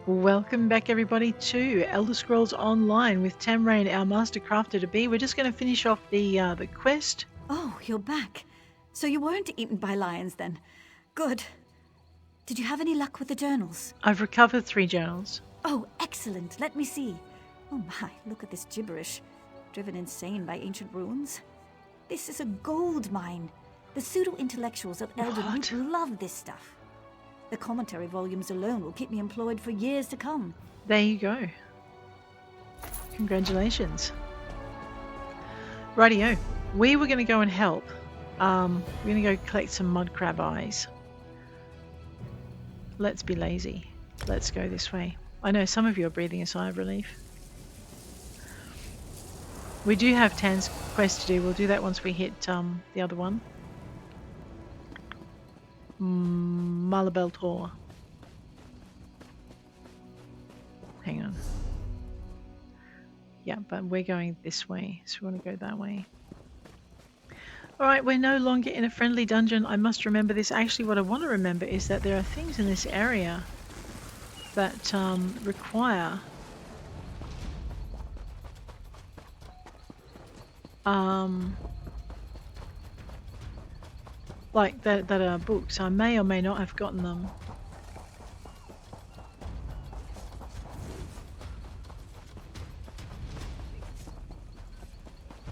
Welcome back everybody to Elder Scrolls Online with Tamrien, our master crafter to be. We're just going to finish off the quest. Oh, you're back. So you weren't eaten by lions then. Good. Did you have any luck with the journals? I've recovered 3 journals. Oh, excellent. Let me see. Oh my, look at this gibberish. Driven insane by ancient ruins. This is a gold mine. The pseudo-intellectuals of Elden Ring love this stuff. The commentary volumes alone will keep me employed for years to come. There you go. Congratulations. Rightio. We were going to go and help. We're going to go collect some mud crab eyes. Let's be lazy. Let's go this way. I know some of you are breathing a sigh of relief. We do have Tan's quest to do. We'll do that once we hit the other one. Malabel Tor. Hang on. Yeah, but we're going this way, so we want to go that way. Alright, we're no longer in a friendly dungeon. I must remember this. Actually, what I want to remember is that there are things in this area that require like that are books. I may or may not have gotten them.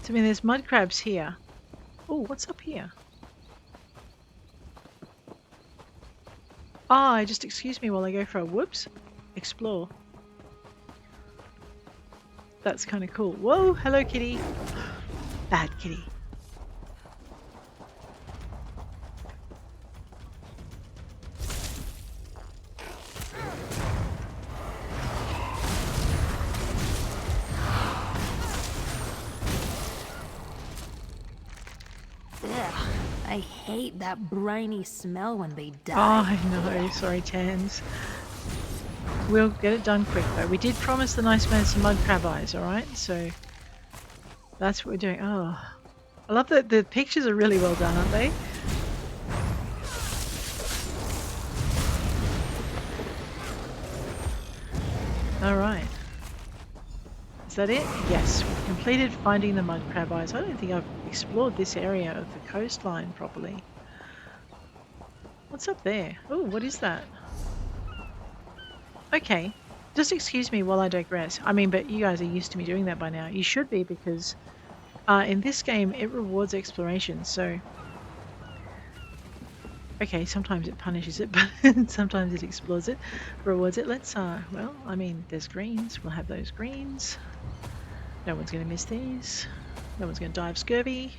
So, I mean, there's mud crabs here. Oh, what's up here? Ah, just excuse me while I go for a whoops. Explore. That's kind of cool. Whoa, hello kitty. Bad kitty. I hate that briny smell when they die. Oh, I know. Sorry, Tans. We'll get it done quick, though. We did promise the nice man some mud crab eyes, alright? So, that's what we're doing. Oh, I love that the pictures are really well done, aren't they? Alright. Is that it? Yes, we've completed finding the mud crab eyes. I don't think I've explored this area of the coastline properly. What's up there? Oh, what is that? Okay, just excuse me while I digress. I mean, but you guys are used to me doing that by now. You should be, because in this game it rewards exploration, so... Okay, sometimes it punishes it, but sometimes it explores it, rewards it. Let's, well, I mean, there's greens. We'll have those greens. No one's going to miss these. No one's going to die of scurvy.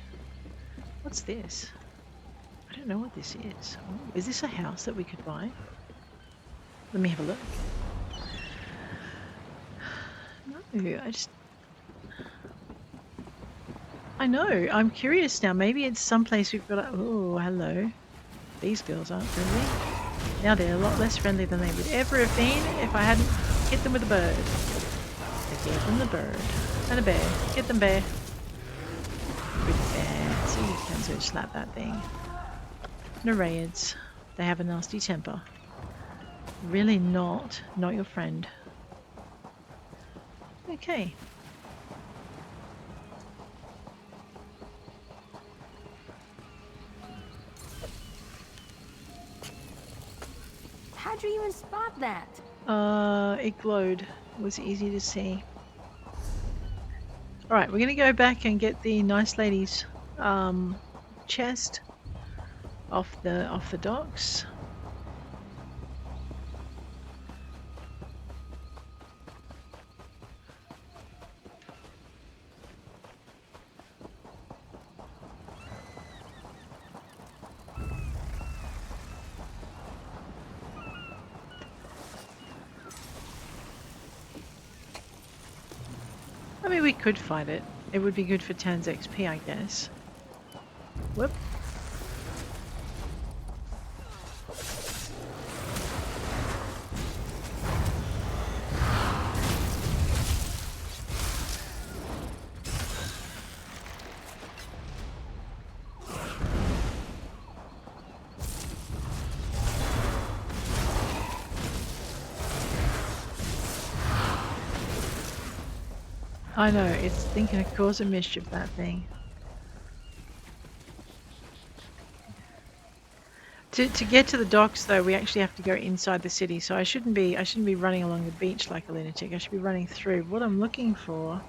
What's this? I don't know what this is. Oh, is this a house that we could buy? Let me have a look. No, I know, I'm curious now. Maybe it's someplace we've got to... Oh, hello. These girls aren't friendly. Now they're a lot less friendly than they would ever have been if I hadn't hit them with a bird. I gave them the bird. And a bear. Get them, bear. Good bear. See, you can so slap that thing. Nereids. They have a nasty temper. Really not your friend. Okay. How'd you even spot that? It glowed. It was easy to see. Alright, we're gonna go back and get the nice lady's chest off the docks. I mean, we could fight it. It would be good for Tan's XP, I guess. Whoop. I know, it's thinking of causing mischief, that thing. To get to the docks though, we actually have to go inside the city, so I shouldn't be running along the beach like a lunatic. I should be running through. What I'm looking for,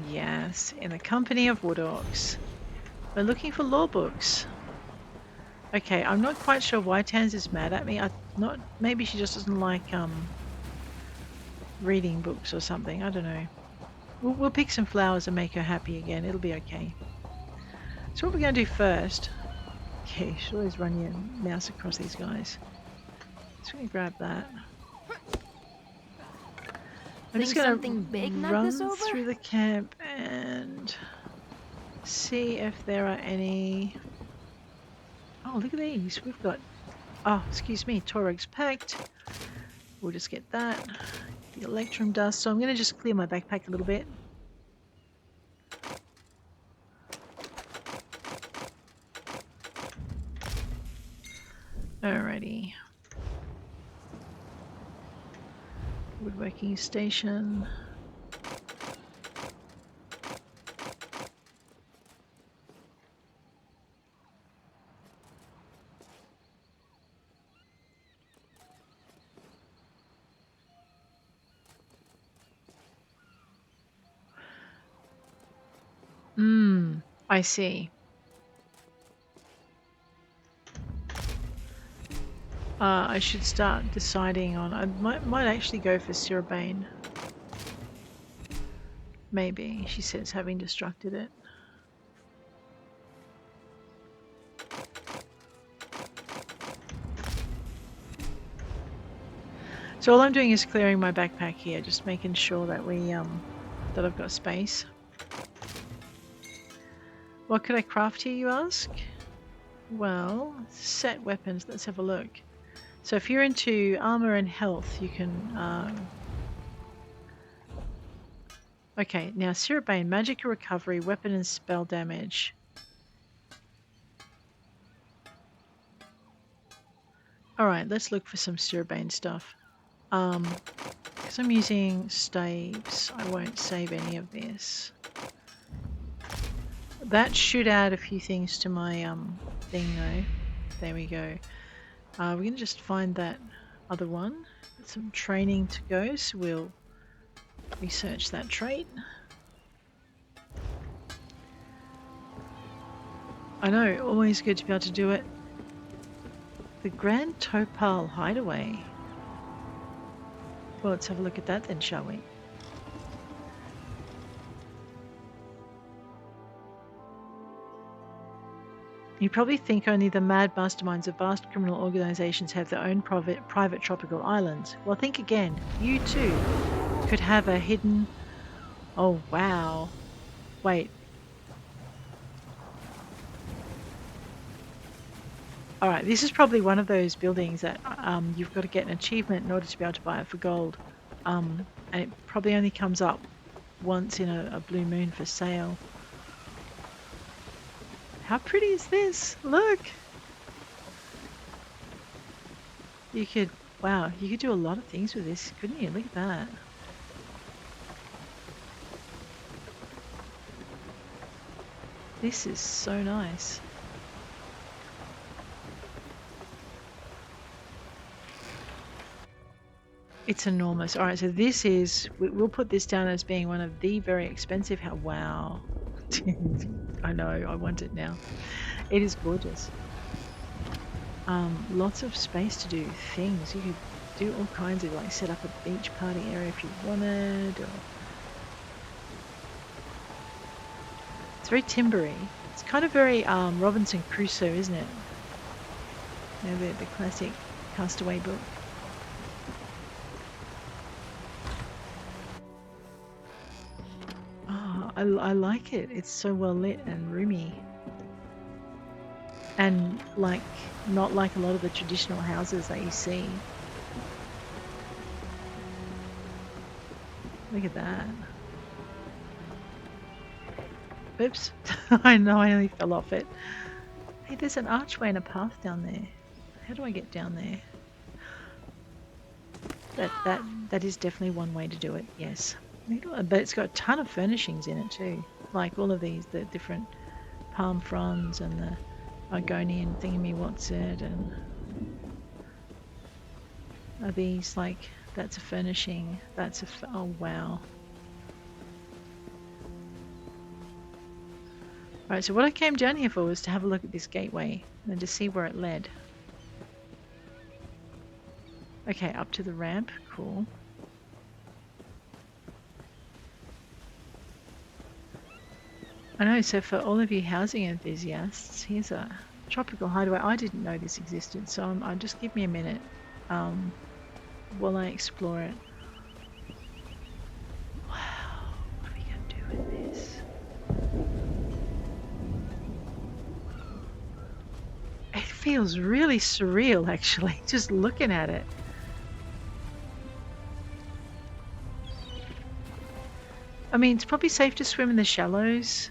yes, in the company of wood orcs. We're looking for law books. Okay, I'm not quite sure why Tans is mad at me. Maybe she just doesn't like reading books or something. I don't know. We'll pick some flowers and make her happy again. It'll be okay. So what we're going to do first. Okay, you should always run your mouse across these guys. Just going to grab that. I'm just going to run through the camp and see if there are any... Oh, look at these. We've got... Oh, excuse me, Torug's Pact. We'll just get that. The Electrum dust. So I'm going to just clear my backpack a little bit. Alrighty. Woodworking station. I see. I should start deciding on... I might actually go for Sirabane. Maybe. She says having destructed it. So all I'm doing is clearing my backpack here, just making sure that that I've got space. What could I craft here, you ask? Well, set weapons. Let's have a look. So if you're into armor and health, you can... Okay, now Sirabane, magic recovery, weapon and spell damage. Alright, let's look for some Sirabane stuff. Because I'm using staves, I won't save any of this. That should add a few things to my thing though. There we go. We're going to just find that other one. Got some training to go, so we'll research that trait. I know, always good to be able to do it. The Grand Topal Hideaway. Well, let's have a look at that then, shall we? You probably think only the mad masterminds of vast criminal organizations have their own private tropical islands. Well, think again. You too could have a hidden... Oh, wow. Wait. Alright, this is probably one of those buildings that you've got to get an achievement in order to be able to buy it for gold. And it probably only comes up once in a blue moon for sale. How pretty is this? Look! You could, wow, you could do a lot of things with this, couldn't you? Look at that. This is so nice. It's enormous. Alright, so this is, we'll put this down as being one of the very expensive, wow. I know, I want it now. It is gorgeous. Lots of space to do things. You could do all kinds of, like, set up a beach party area if you wanted. Or... It's very timbery. It's kind of very Robinson Crusoe, isn't it? You know, the classic Castaway book. I like it. It's so well lit and roomy. And like, not like a lot of the traditional houses that you see. Look at that. Oops. I know I nearly fell off it. Hey, there's an archway and a path down there. How do I get down there? That is definitely one way to do it, yes. But it's got a ton of furnishings in it too. Like all of these, the different palm fronds and the Argonian thingy what's it, and are these like, that's a furnishing, that's a, oh wow. Alright, so what I came down here for was to have a look at this gateway and to see where it led. Okay, up to the ramp, cool. I know, so for all of you housing enthusiasts, here's a tropical hideaway. I didn't know this existed, so just give me a minute while I explore it. Wow, what are we going to do with this? It feels really surreal, actually, just looking at it. I mean, it's probably safe to swim in the shallows.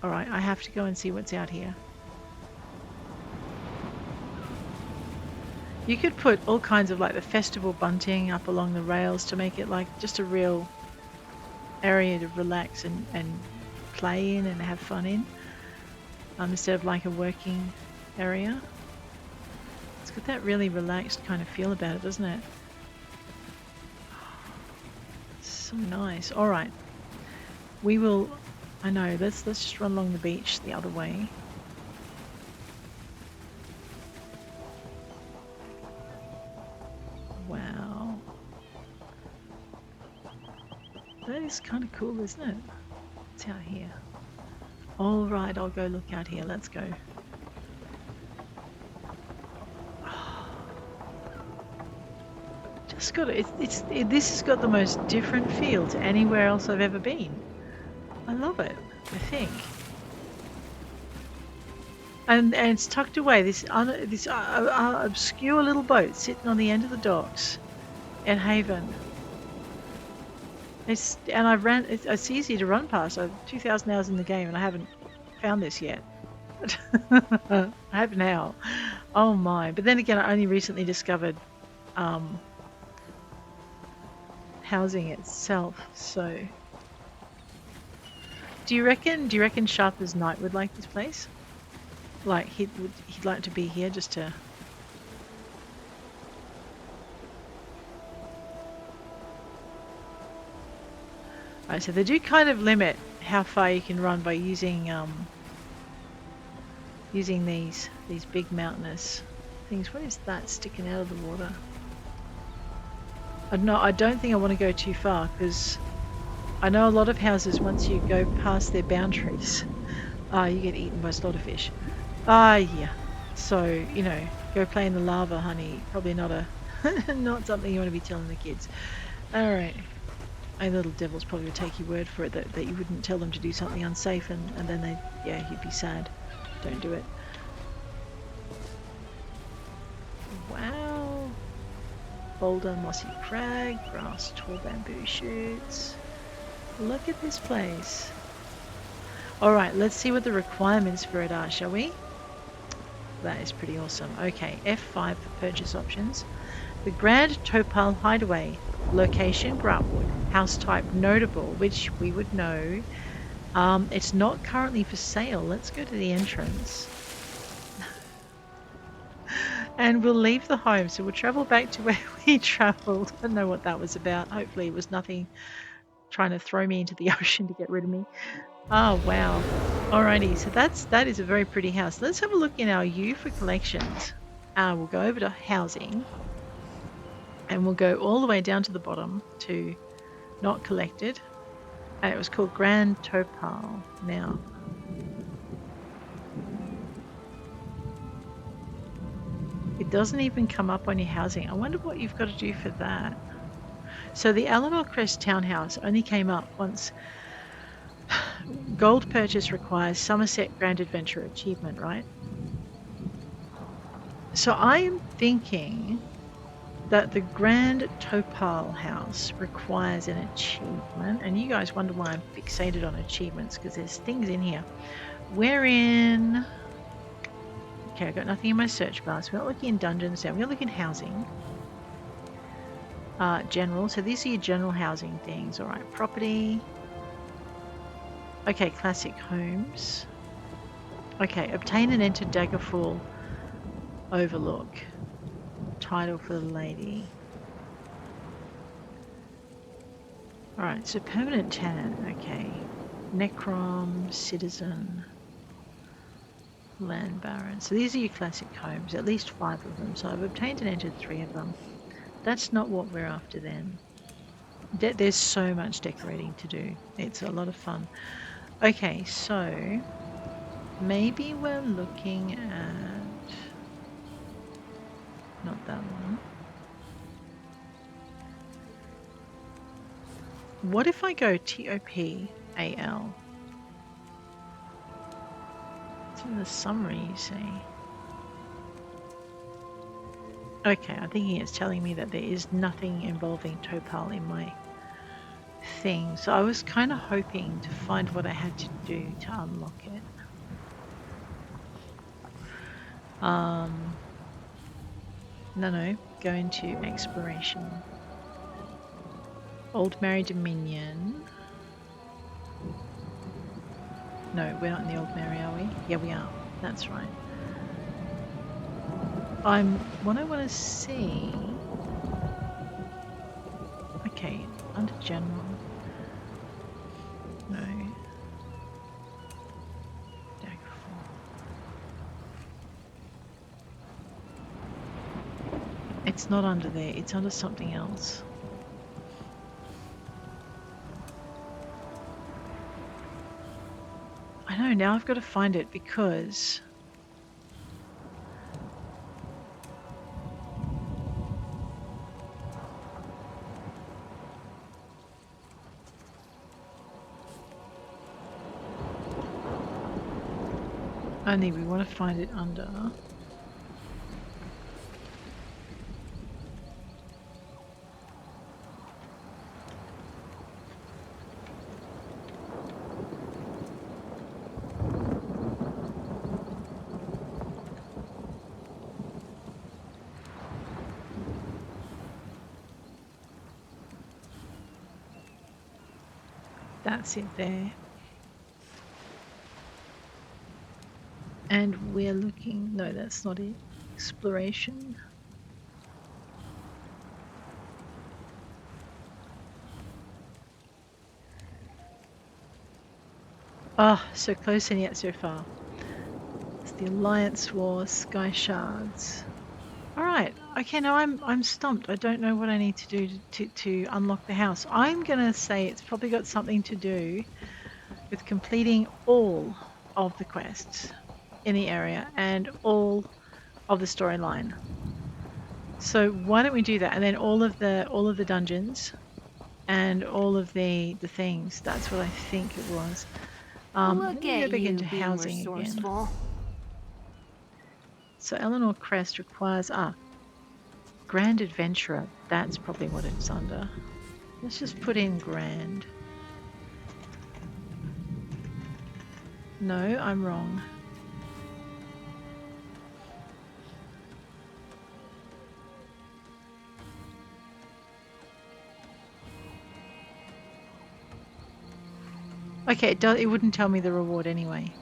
Alright, I have to go and see what's out here. You could put all kinds of like the festival bunting up along the rails to make it like just a real area to relax and play in and have fun in, instead of like a working area. It's got that really relaxed kind of feel about it, doesn't it? It's so nice. Alright. We will, I know, let's just run along the beach the other way. Wow. That is kind of cool, isn't it? What's out here? Alright, I'll go look out here. Let's go. Just got this has got the most different feel to anywhere else I've ever been. I love it, I think. And it's tucked away, this obscure little boat sitting on the end of the docks in Haven. It's easy to run past. I've 2,000 hours in the game and I haven't found this yet. I have now. Oh my. But then again, I only recently discovered housing itself, so... Do you reckon Sharper's Knight would like this place? Like he'd like to be here just to... Alright, so they do kind of limit how far you can run by using using these big mountainous things. What is that sticking out of the water? I don't think I want to go too far, because I know a lot of houses, once you go past their boundaries, you get eaten by slaughterfish. Yeah. So, you know, go play in the lava, honey. Probably not not something you want to be telling the kids. Alright. My little devils probably would take your word for it that you wouldn't tell them to do something unsafe, and then you'd be sad. Don't do it. Wow. Boulder, mossy crag, grass, tall bamboo shoots. Look at this place. Alright, let's see what the requirements for it are, shall we? That is pretty awesome. Okay, F5 for purchase options. The Grand Topal Hideaway. Location, Grahtwood. House type, notable, which we would know. It's not currently for sale. Let's go to the entrance. And we'll leave the home. So we'll travel back to where we travelled. I don't know what that was about. Hopefully it was nothing trying to throw me into the ocean to get rid of me. Oh, wow. Alrighty, so that is a very pretty house. Let's have a look in our U for collections. We'll go over to housing. And we'll go all the way down to the bottom to not collected. And it was called Grand Topal. Now, it doesn't even come up on your housing. I wonder what you've got to do for that. So the Eleanor Crest Townhouse only came up once. Gold purchase requires Somerset Grand Adventure achievement, right? So I am thinking that the Grand Topal house requires an achievement, and you guys wonder why I'm fixated on achievements, because there's things in here. We're in... Okay, I've got nothing in my search bar, so we're not looking in dungeons now, we're looking in housing. General. So these are your general housing things. Alright, property. Okay, classic homes. Okay, obtain and enter Daggerfall Overlook. Title for the lady. Alright, so permanent tenant. Okay. Necrom, citizen, land baron. So these are your classic homes, at least 5 of them. So I've obtained and entered 3 of them. That's not what we're after then. There's so much decorating to do. It's a lot of fun. Okay, so maybe we're looking at not that one. What if I go TOPAL? It's in the summary, you see. Okay, I'm thinking it's telling me that there is nothing involving Topal in my thing. So I was kind of hoping to find what I had to do to unlock it. No, go into exploration. Old Mary Dominion. No, we're not in the Old Mary, are we? Yeah, we are. That's right. What I want to see. Okay, under general. No. Daggerfall. It's not under there. It's under something else. I know, now I've got to find it because only we want to find it under that's it there. And we're looking, no, that's not it. Exploration. Ah, oh, so close and yet so far. It's the Alliance War, Sky Shards. Alright, okay, now I'm stumped. I don't know what I need to do to unlock the house. I'm gonna say it's probably got something to do with completing all of the quests in the area and all of the storyline. So why don't we do that, and then all of the dungeons and all of the things. That's what I think it was. Let me go back into housing again. So Eleanor Crest requires Grand Adventurer. That's probably what it's under. Let's just put in Grand. No, I'm wrong. Okay, it wouldn't tell me the reward anyway.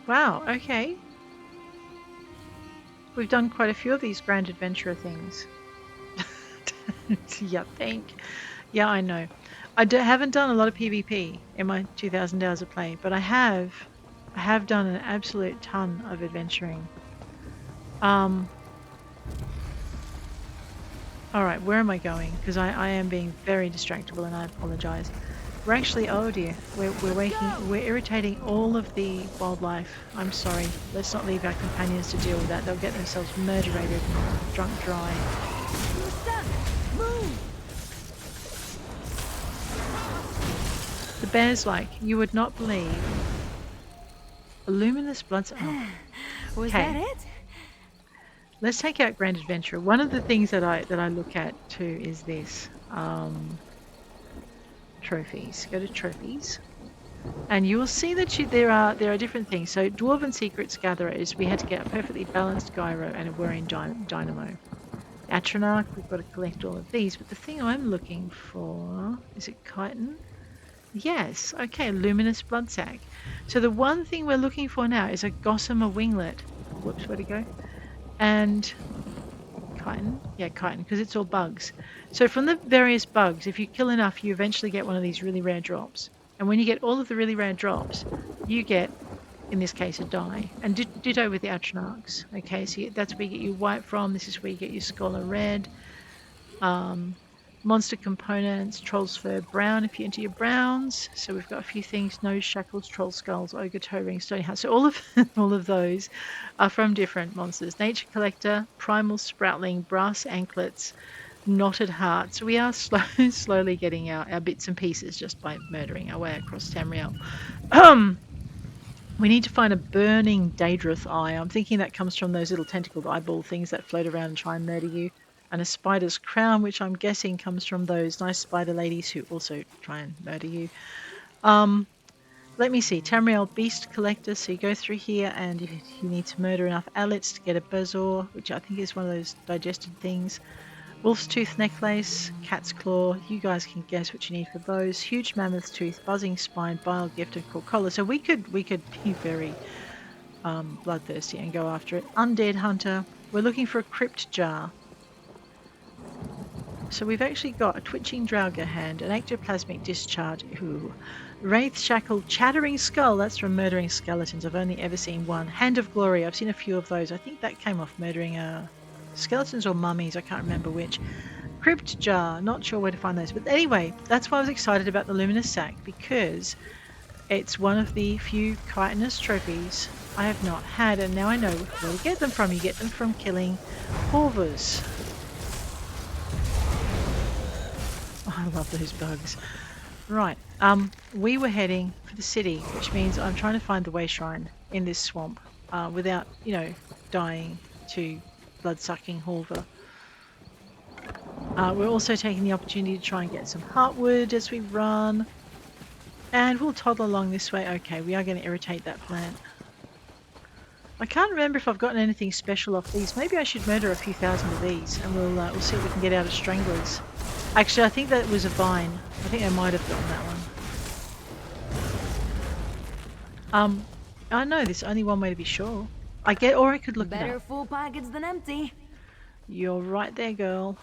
Wow, okay. We've done quite a few of these Grand Adventurer things. Yeah, yeah, I know. I haven't done a lot of PvP in my 2,000 hours of play, but I have done an absolute ton of adventuring. Alright, where am I going? Because I am being very distractible and I apologise. We're actually, oh dear, we're irritating all of the wildlife. I'm sorry. Let's not leave our companions to deal with that. They'll get themselves murderated, drunk dry. The bear's like, you would not believe. A luminous blood. Oh. Was that it? Let's take out Grand Adventurer. One of the things that I look at too is this. Trophies. Go to trophies. And you will see that there are different things. So Dwarven Secrets Gatherers, we had to get a perfectly balanced gyro and a whirring dynamo. Atronach, we've got to collect all of these. But the thing I'm looking for, is it chitin? Yes, okay, luminous bloodsac. So the one thing we're looking for now is a gossamer winglet. Whoops, where'd it go? And chitin? Yeah, chitin, because it's all bugs. So from the various bugs, if you kill enough, you eventually get one of these really rare drops. And when you get all of the really rare drops, you get, in this case, a die. And ditto with the Atronachs. Okay, so that's where you get your white from. This is where you get your Scholar Red. Monster components, Troll's Fur Brown if you enter your browns. So we've got a few things: Nose Shackles, Troll Skulls, Ogre Toe Ring, Stony House. So all of those are from different monsters. Nature Collector, Primal Sproutling, Brass Anklets, Knotted Hearts. We are slowly getting our bits and pieces just by murdering our way across Tamrien. We need to find a burning Daedrith eye. I'm thinking that comes from those little tentacled eyeball things that float around and try and murder you. And a spider's crown, which I'm guessing comes from those nice spider ladies who also try and murder you. Let me see. Tamriel Beast Collector. So you go through here and you need to murder enough Alets to get a Bezoar, which I think is one of those digested things. Wolf's Tooth Necklace, Cat's Claw. You guys can guess what you need for those. Huge Mammoth Tooth, Buzzing Spine, Bile Gift, and Cool Collar. So we could be very bloodthirsty and go after it. Undead Hunter. We're looking for a Crypt Jar. So we've actually got a Twitching Draugr Hand, an Ectoplasmic Discharge, Wraith Shackle, Chattering Skull, that's from murdering skeletons. I've only ever seen one. Hand of Glory, I've seen a few of those. I think that came off murdering skeletons or mummies, I can't remember which. Crypt Jar, not sure where to find those. But anyway, that's why I was excited about the Luminous Sack, because it's one of the few chitinous trophies I have not had, and now I know where to get them from. You get them from killing Horvers. Oh, I love those bugs. Right, we were heading for the city, which means I'm trying to find the way shrine in this swamp without, dying to blood-sucking Horver. We're also taking the opportunity to try and get some heartwood as we run. And we'll toddle along this way. Okay, we are going to irritate that plant. I can't remember if I've gotten anything special off these. Maybe I should murder a few thousand of these and we'll see what we can get out of Stranglers. Actually, I think that was a vine. I think I might have gotten that one. I know there's only one way to be sure. Or I could look it up. Better full pockets than empty. You're right there, girl.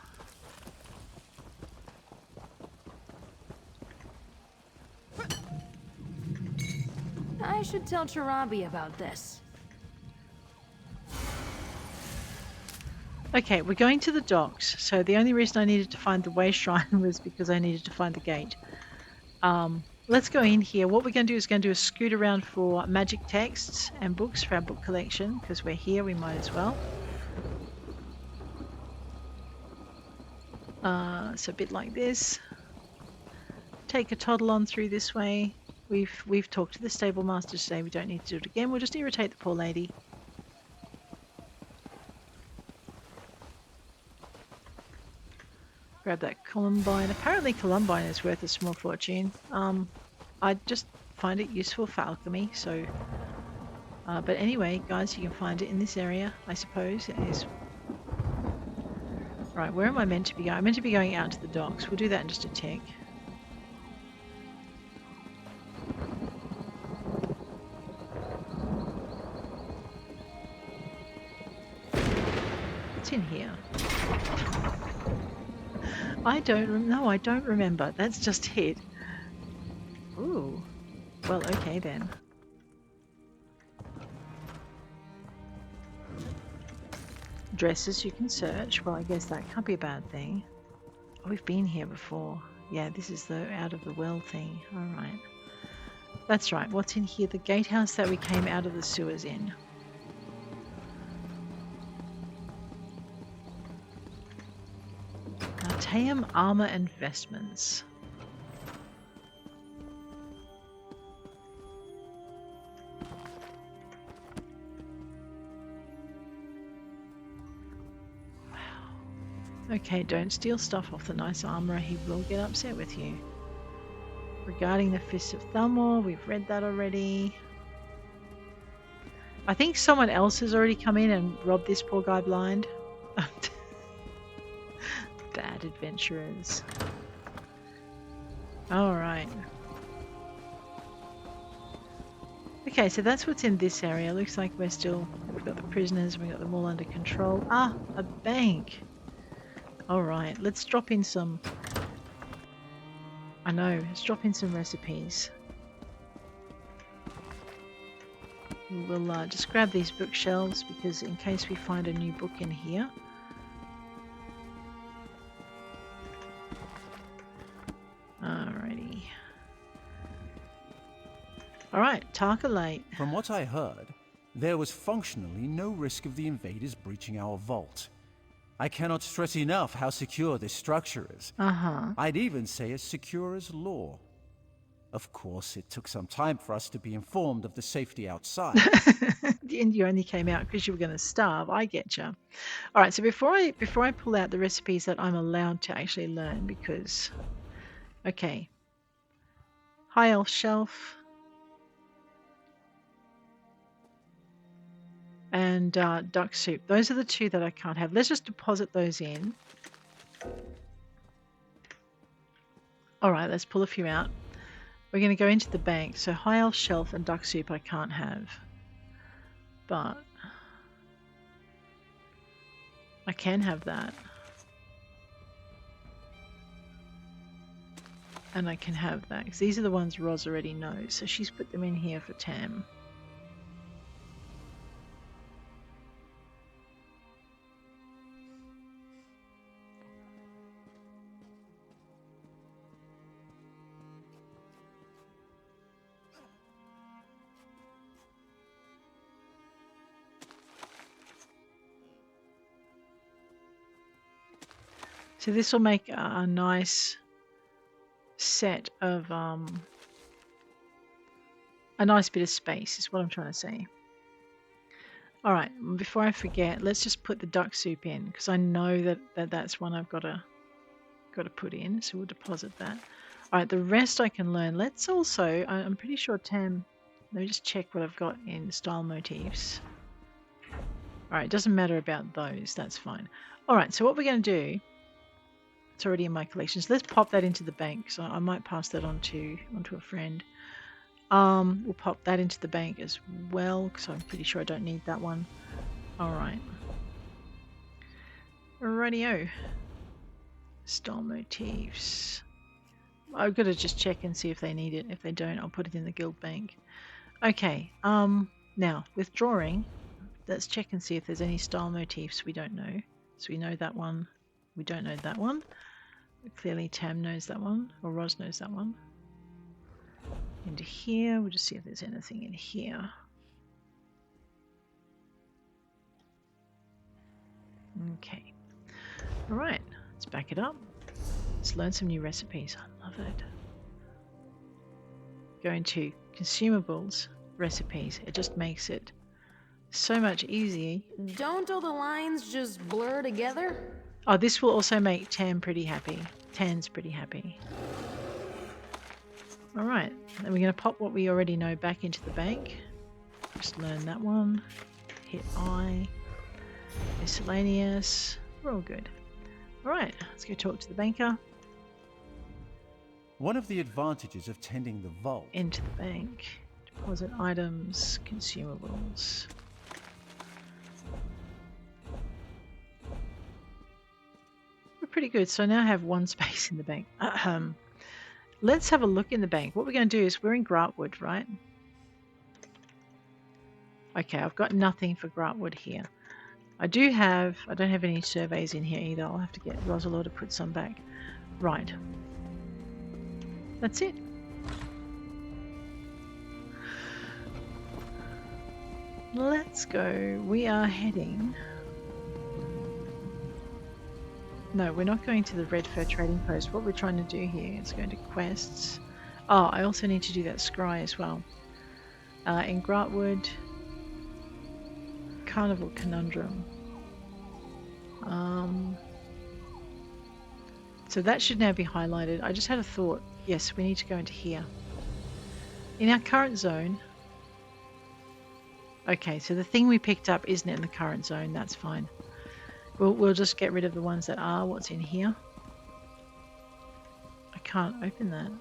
I should tell Charabi about this. Okay, we're going to the docks. So the only reason I needed to find the way shrine was because I needed to find the gate. Let's go in here. What we're going to do is going to do a scoot around for magic texts and books for our book collection, because we're here, we might as well. So a bit like this. Take a toddle on through this way. We've talked to the stable master today. We don't need to do it again. We'll just irritate the poor lady. Grab that Columbine. Apparently Columbine is worth a small fortune. I just find it useful for alchemy, so... but anyway, guys, you can find it in this area, I suppose. It is... Right, where am I meant to be going? I'm meant to be going out to the docks. We'll do that in just a tick. What's in here? I don't remember. That's just it. Ooh. Well, okay then. Dresses you can search. Well, I guess that can't be a bad thing. Oh, we've been here before. Yeah, this is the out of the well thing. Alright. That's right. What's in here? The gatehouse that we came out of the sewers in. Artaeum armor and vestments. Wow. Okay, don't steal stuff off the nice armorer. He will get upset with you. Regarding the Fists of Thalmor, we've read that already. I think someone else has already come in and robbed this poor guy blind. Bad adventurers. Alright. Okay, so that's what's in this area. Looks like we've got the prisoners, we've got them all under control. Ah, a bank. Alright, let's drop in some... I know, let's drop in some recipes. We'll just grab these bookshelves because in case we find a new book in here. Alrighty. Alright, Tarkalate. From what I heard, there was functionally no risk of the invaders breaching our vault. I cannot stress enough how secure this structure is. I'd even say as secure as law. Of course, it took some time for us to be informed of the safety outside. And you only came out because you were going to starve. I get you. All right, so before I pull out the recipes that I'm allowed to actually learn, because okay, High Elf Shelf and duck soup. Those are the two that I can't have. Let's just deposit those in. All right, let's pull a few out. We're going to go into the bank. So High Elf Shelf and duck soup I can't have. But I can have that. And I can have that. Because these are the ones Roz already knows. So she's put them in here for Tam. So this will make a nice set of, a nice bit of space is what I'm trying to say. All right, before I forget, let's just put the duck soup in because I know that's one I've got to put in. So we'll deposit that. All right, the rest I can learn. Let's also, I'm pretty sure Tam, let me just check what I've got in style motifs. All right, it doesn't matter about those. That's fine. All right, so what we're going to do, it's already in my collections. Let's pop that into the bank. So I might pass that onto a friend. We'll pop that into the bank as well because I'm pretty sure I don't need that one. All right. Rightio. Style motifs. I've got to just check and see if they need it. If they don't, I'll put it in the guild bank. Okay. Now withdrawing. Let's check and see if there's any style motifs we don't know. So we know that one. We don't know that one. Clearly Tam knows that one, or Roz knows that one. Into here, we'll just see if there's anything in here. Okay. Alright, let's back it up. Let's learn some new recipes. I love it. Go into consumables, recipes. It just makes it so much easier. Don't all the lines just blur together? Oh, this will also make Tam pretty happy. Tan's pretty happy. Alright, then we're going to pop what we already know back into the bank. Just learn that one. Hit I. Miscellaneous. We're all good. Alright, let's go talk to the banker. One of the advantages of tending the vault... Into the bank. Deposit items, consumables. Pretty good. So now I have one space in the bank. Let's have a look in the bank. What we're going to do is we're in Grahtwood, right? Okay, I've got nothing for Grahtwood here. I don't have any surveys in here either. I'll have to get Rosalor to put some back. Right. That's it. Let's go. We are heading... No, we're not going to the Red Fur Trading Post. What we're trying to do here is going to quests. Oh, I also need to do that scry as well. In Grahtwood, Carnival Conundrum. So that should now be highlighted. I just had a thought. Yes, we need to go into here. In our current zone... Okay, so the thing we picked up isn't in the current zone. That's fine. We'll just get rid of the ones that are. What's in here? I can't open that.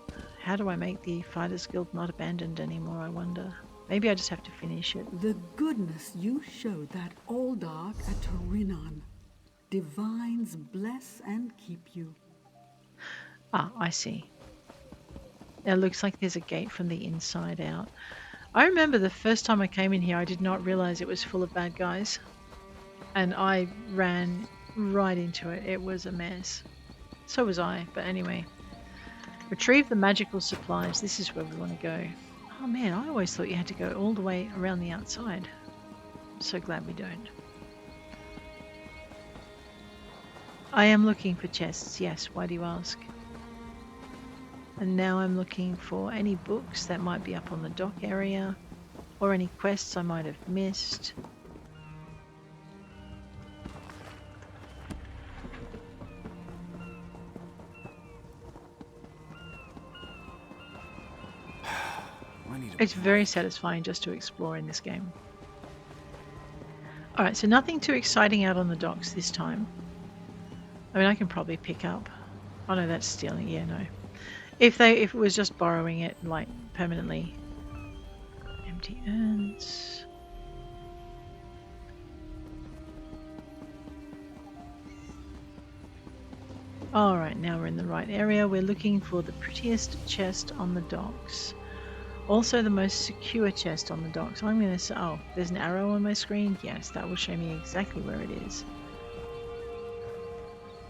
How do I make the Fighters Guild not abandoned anymore, I wonder? Maybe I just have to finish it. The goodness you showed that Aldark at Torinan. Divines bless and keep you. Ah, I see. It looks like there's a gate from the inside out. I remember the first time I came in here, I did not realize it was full of bad guys. And I ran right into it. It was a mess. So was I, but anyway. Retrieve the magical supplies. This is where we want to go. Oh man, I always thought you had to go all the way around the outside. I'm so glad we don't. I am looking for chests, yes. Why do you ask? And now I'm looking for any books that might be up on the dock area, or any quests I might have missed. It's very satisfying just to explore in this game. Alright, so nothing too exciting out on the docks this time. I mean, I can probably pick up... Oh no, that's stealing. Yeah, no. If it was just borrowing it, like, permanently. Empty urns. Alright, now we're in the right area. We're looking for the prettiest chest on the docks. Also the most secure chest on the docks. I'm going to say... Oh, there's an arrow on my screen? Yes, that will show me exactly where it is.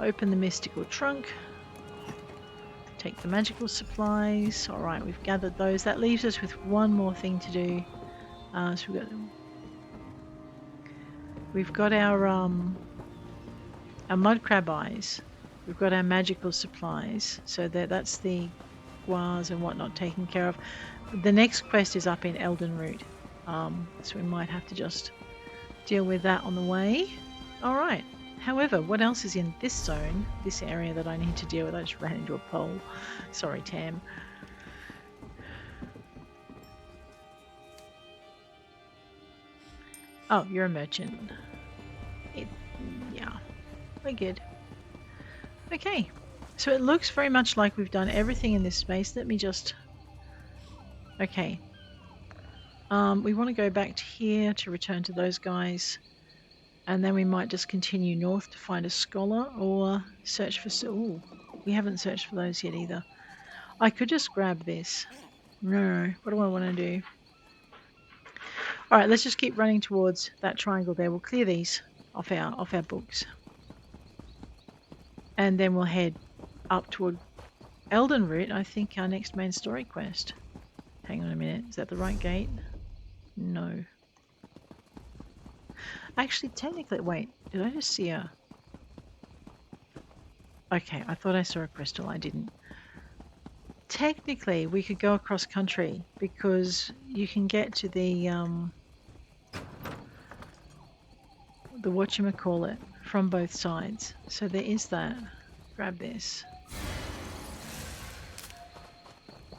Open the mystical trunk. Take the magical supplies. Alright, we've gathered those. That leaves us with one more thing to do. So we've got our mud crab eyes. We've got our magical supplies. So that's the guas and whatnot taken care of. The next quest is up in Elden Root. So we might have to just deal with that on the way. Alright. However, what else is in this zone, this area that I need to deal with? I just ran into a pole. Sorry, Tam. Oh, you're a merchant. Yeah, we're good. Okay, so it looks very much like we've done everything in this space. Let me just... Okay. We want to go back to here to return to those guys. And then we might just continue north to find a scholar or search for... Ooh, we haven't searched for those yet either. I could just grab this. No, what do I want to do? Alright, let's just keep running towards that triangle there. We'll clear these off our books. And then we'll head up toward Elden Root, I think our next main story quest. Hang on a minute, is that the right gate? No. Actually, technically, wait, did I just see a... Okay, I thought I saw a crystal, I didn't. Technically, we could go across country because you can get to the whatchamacallit from both sides. So there is that. Grab this.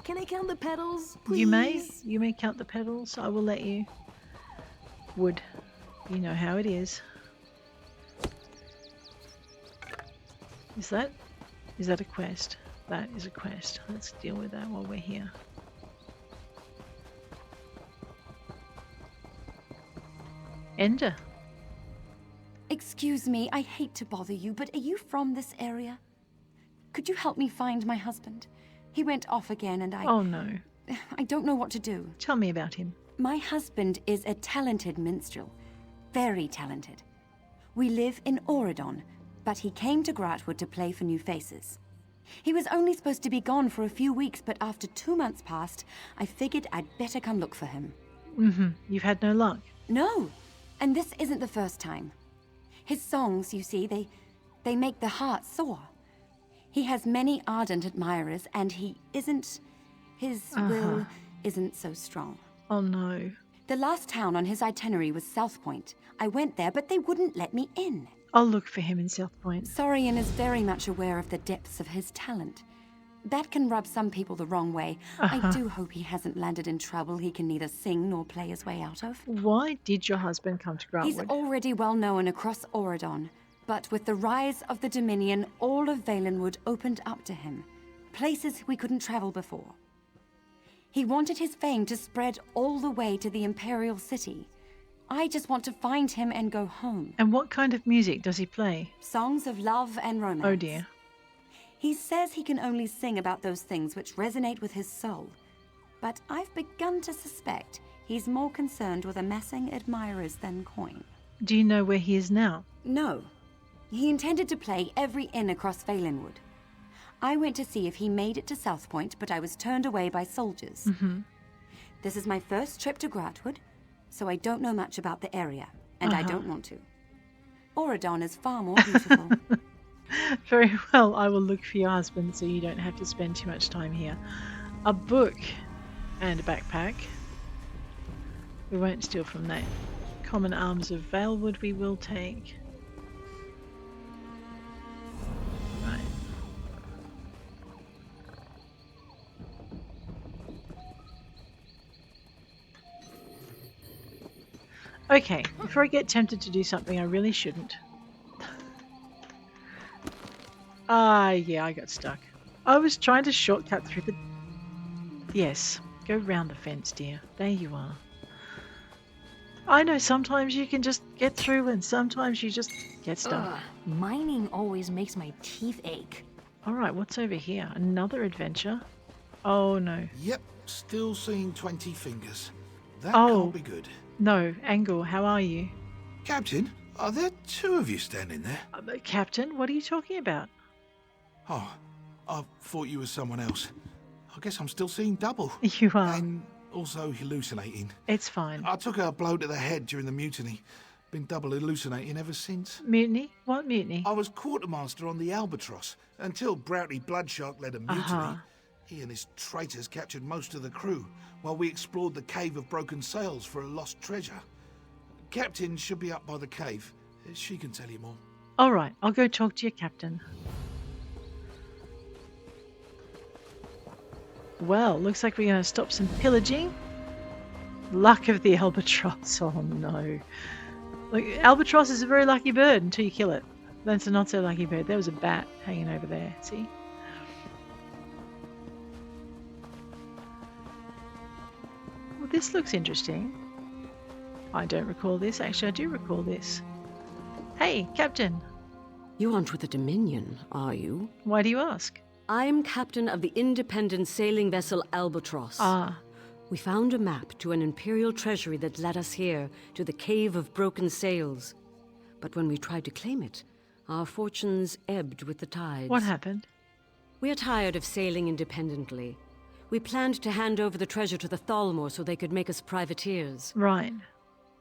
Can I count the petals, please? You may count the petals. I will let you. Wood. You know how it is. Is that a quest? That is a quest. Let's deal with that while we're here. Ender. Excuse me, I hate to bother you, but are you from this area? Could you help me find my husband? He went off again and Oh no. I don't know what to do. Tell me about him. My husband is a talented minstrel. Very talented. We live in Auridon, but he came to Grahtwood to play for new faces. He was only supposed to be gone for a few weeks, but after 2 months passed, I figured I'd better come look for him. You've had no luck? No, and this isn't the first time. His songs, you see, they make the heart soar. He has many ardent admirers, and his will isn't so strong. Oh no. The last town on his itinerary was South Point. I went there, but they wouldn't let me in. I'll look for him in South Point. Saurian is very much aware of the depths of his talent. That can rub some people the wrong way. I do hope he hasn't landed in trouble he can neither sing nor play his way out of. Why did your husband come to Grahtwood? He's already well known across Auradon, but with the rise of the Dominion, all of Valenwood opened up to him. Places we couldn't travel before. He wanted his fame to spread all the way to the Imperial City. I just want to find him and go home. And what kind of music does he play? Songs of love and romance. Oh dear. He says he can only sing about those things which resonate with his soul. But I've begun to suspect he's more concerned with amassing admirers than coin. Do you know where he is now? No. He intended to play every inn across Valenwood. I went to see if he made it to Southpoint, but I was turned away by soldiers. This is my first trip to Grahtwood, so I don't know much about the area, and I don't want to. Auradon is far more beautiful. Very well, I will look for your husband so you don't have to spend too much time here. A book and a backpack. We won't steal from that. Common Arms of Valenwood we will take. Right. Okay, before I get tempted to do something I really shouldn't. Yeah, I got stuck. I was trying to shortcut through the... Yes, go round the fence, dear. There you are. I know sometimes you can just get through and sometimes you just get stuck. Mining always makes my teeth ache. Alright, what's over here? Another adventure? Oh no. Yep, still seeing 20 fingers. That Oh. can't be good. No, Angle, how are you? Captain, are there two of you standing there? Captain, what are you talking about? Oh, I thought you were someone else. I guess I'm still seeing double. You are. And also hallucinating. It's fine. I took a blow to the head during the mutiny. Been double hallucinating ever since. Mutiny? What mutiny? I was quartermaster on the Albatross until Brauti Bloodshark led a mutiny. He and his traitors captured most of the crew while we explored the Cave of Broken Sails for a lost treasure. Captain should be up by the cave. She can tell you more. Alright, I'll go talk to your captain. Well, looks like we're going to stop some pillaging. Luck of the Albatross. Oh no. Look, Albatross is a very lucky bird until you kill it. Then it's a not so lucky bird. There was a bat hanging over there. See? Well, this looks interesting. I don't recall this. Actually, I do recall this. Hey, Captain. You aren't with the Dominion, are you? Why do you ask? I'm captain of the independent sailing vessel Albatross. We found a map to an Imperial treasury that led us here, to the Cave of Broken Sails. But when we tried to claim it, our fortunes ebbed with the tides. What happened? We're tired of sailing independently. We planned to hand over the treasure to the Thalmor so they could make us privateers. Right.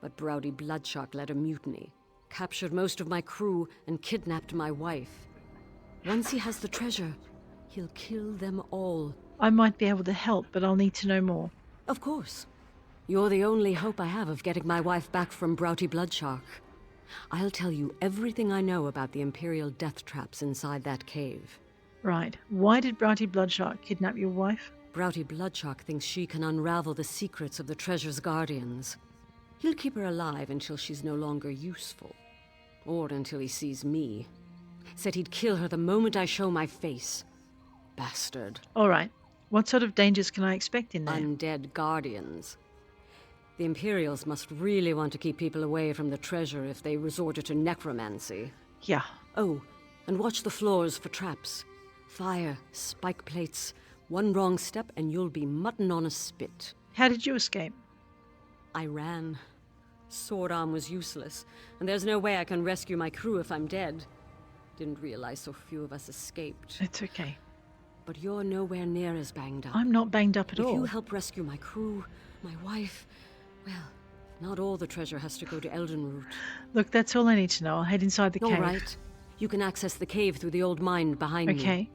But Brauti Bloodshark led a mutiny, captured most of my crew, and kidnapped my wife. Once he has the treasure, he'll kill them all. I might be able to help, but I'll need to know more. Of course. You're the only hope I have of getting my wife back from Brauti Bloodshark. I'll tell you everything I know about the Imperial death traps inside that cave. Right. Why did Brauti Bloodshark kidnap your wife? Brauti Bloodshark thinks she can unravel the secrets of the treasure's guardians. He'll keep her alive until she's no longer useful. Or until he sees me. Said he'd kill her the moment I show my face. Bastard. Alright. What sort of dangers can I expect in there? Undead guardians. The Imperials must really want to keep people away from the treasure if they resorted to necromancy. Yeah. Oh, and watch the floors for traps. Fire, spike plates. One wrong step and you'll be mutton on a spit. How did you escape? I ran. Sword arm was useless, and there's no way I can rescue my crew if I'm dead. Didn't realize so few of us escaped. It's okay. But you're nowhere near as banged up. I'm not banged up at all. If you help rescue my crew, my wife, well, not all the treasure has to go to Eldenroot. Look, that's all I need to know. I'll head inside the cave. All right. You can access the cave through the old mine behind me. Okay.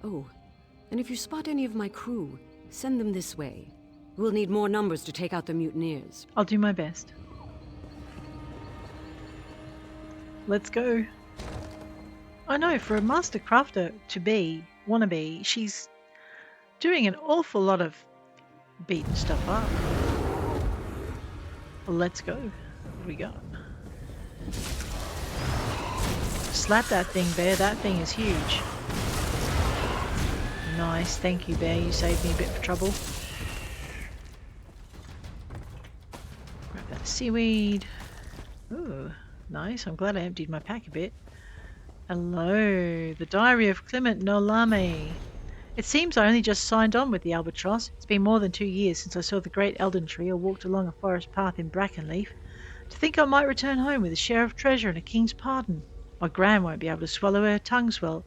Oh, and if you spot any of my crew, send them this way. We'll need more numbers to take out the mutineers. I'll do my best. Let's go. I know, for a master crafter to be wannabe. She's doing an awful lot of beating stuff up. Well, let's go. What do we got? Slap that thing, Bear. That thing is huge. Nice. Thank you, Bear. You saved me a bit of trouble. Grab that seaweed. Ooh, nice. I'm glad I emptied my pack a bit. Hello. The Diary of Climent Noellaume. It seems I only just signed on with the Albatross. It's been more than 2 years since I saw the great elden tree or walked along a forest path in Brackenleaf. To think I might return home with a share of treasure and a king's pardon. My Gran won't be able to swallow her tongue her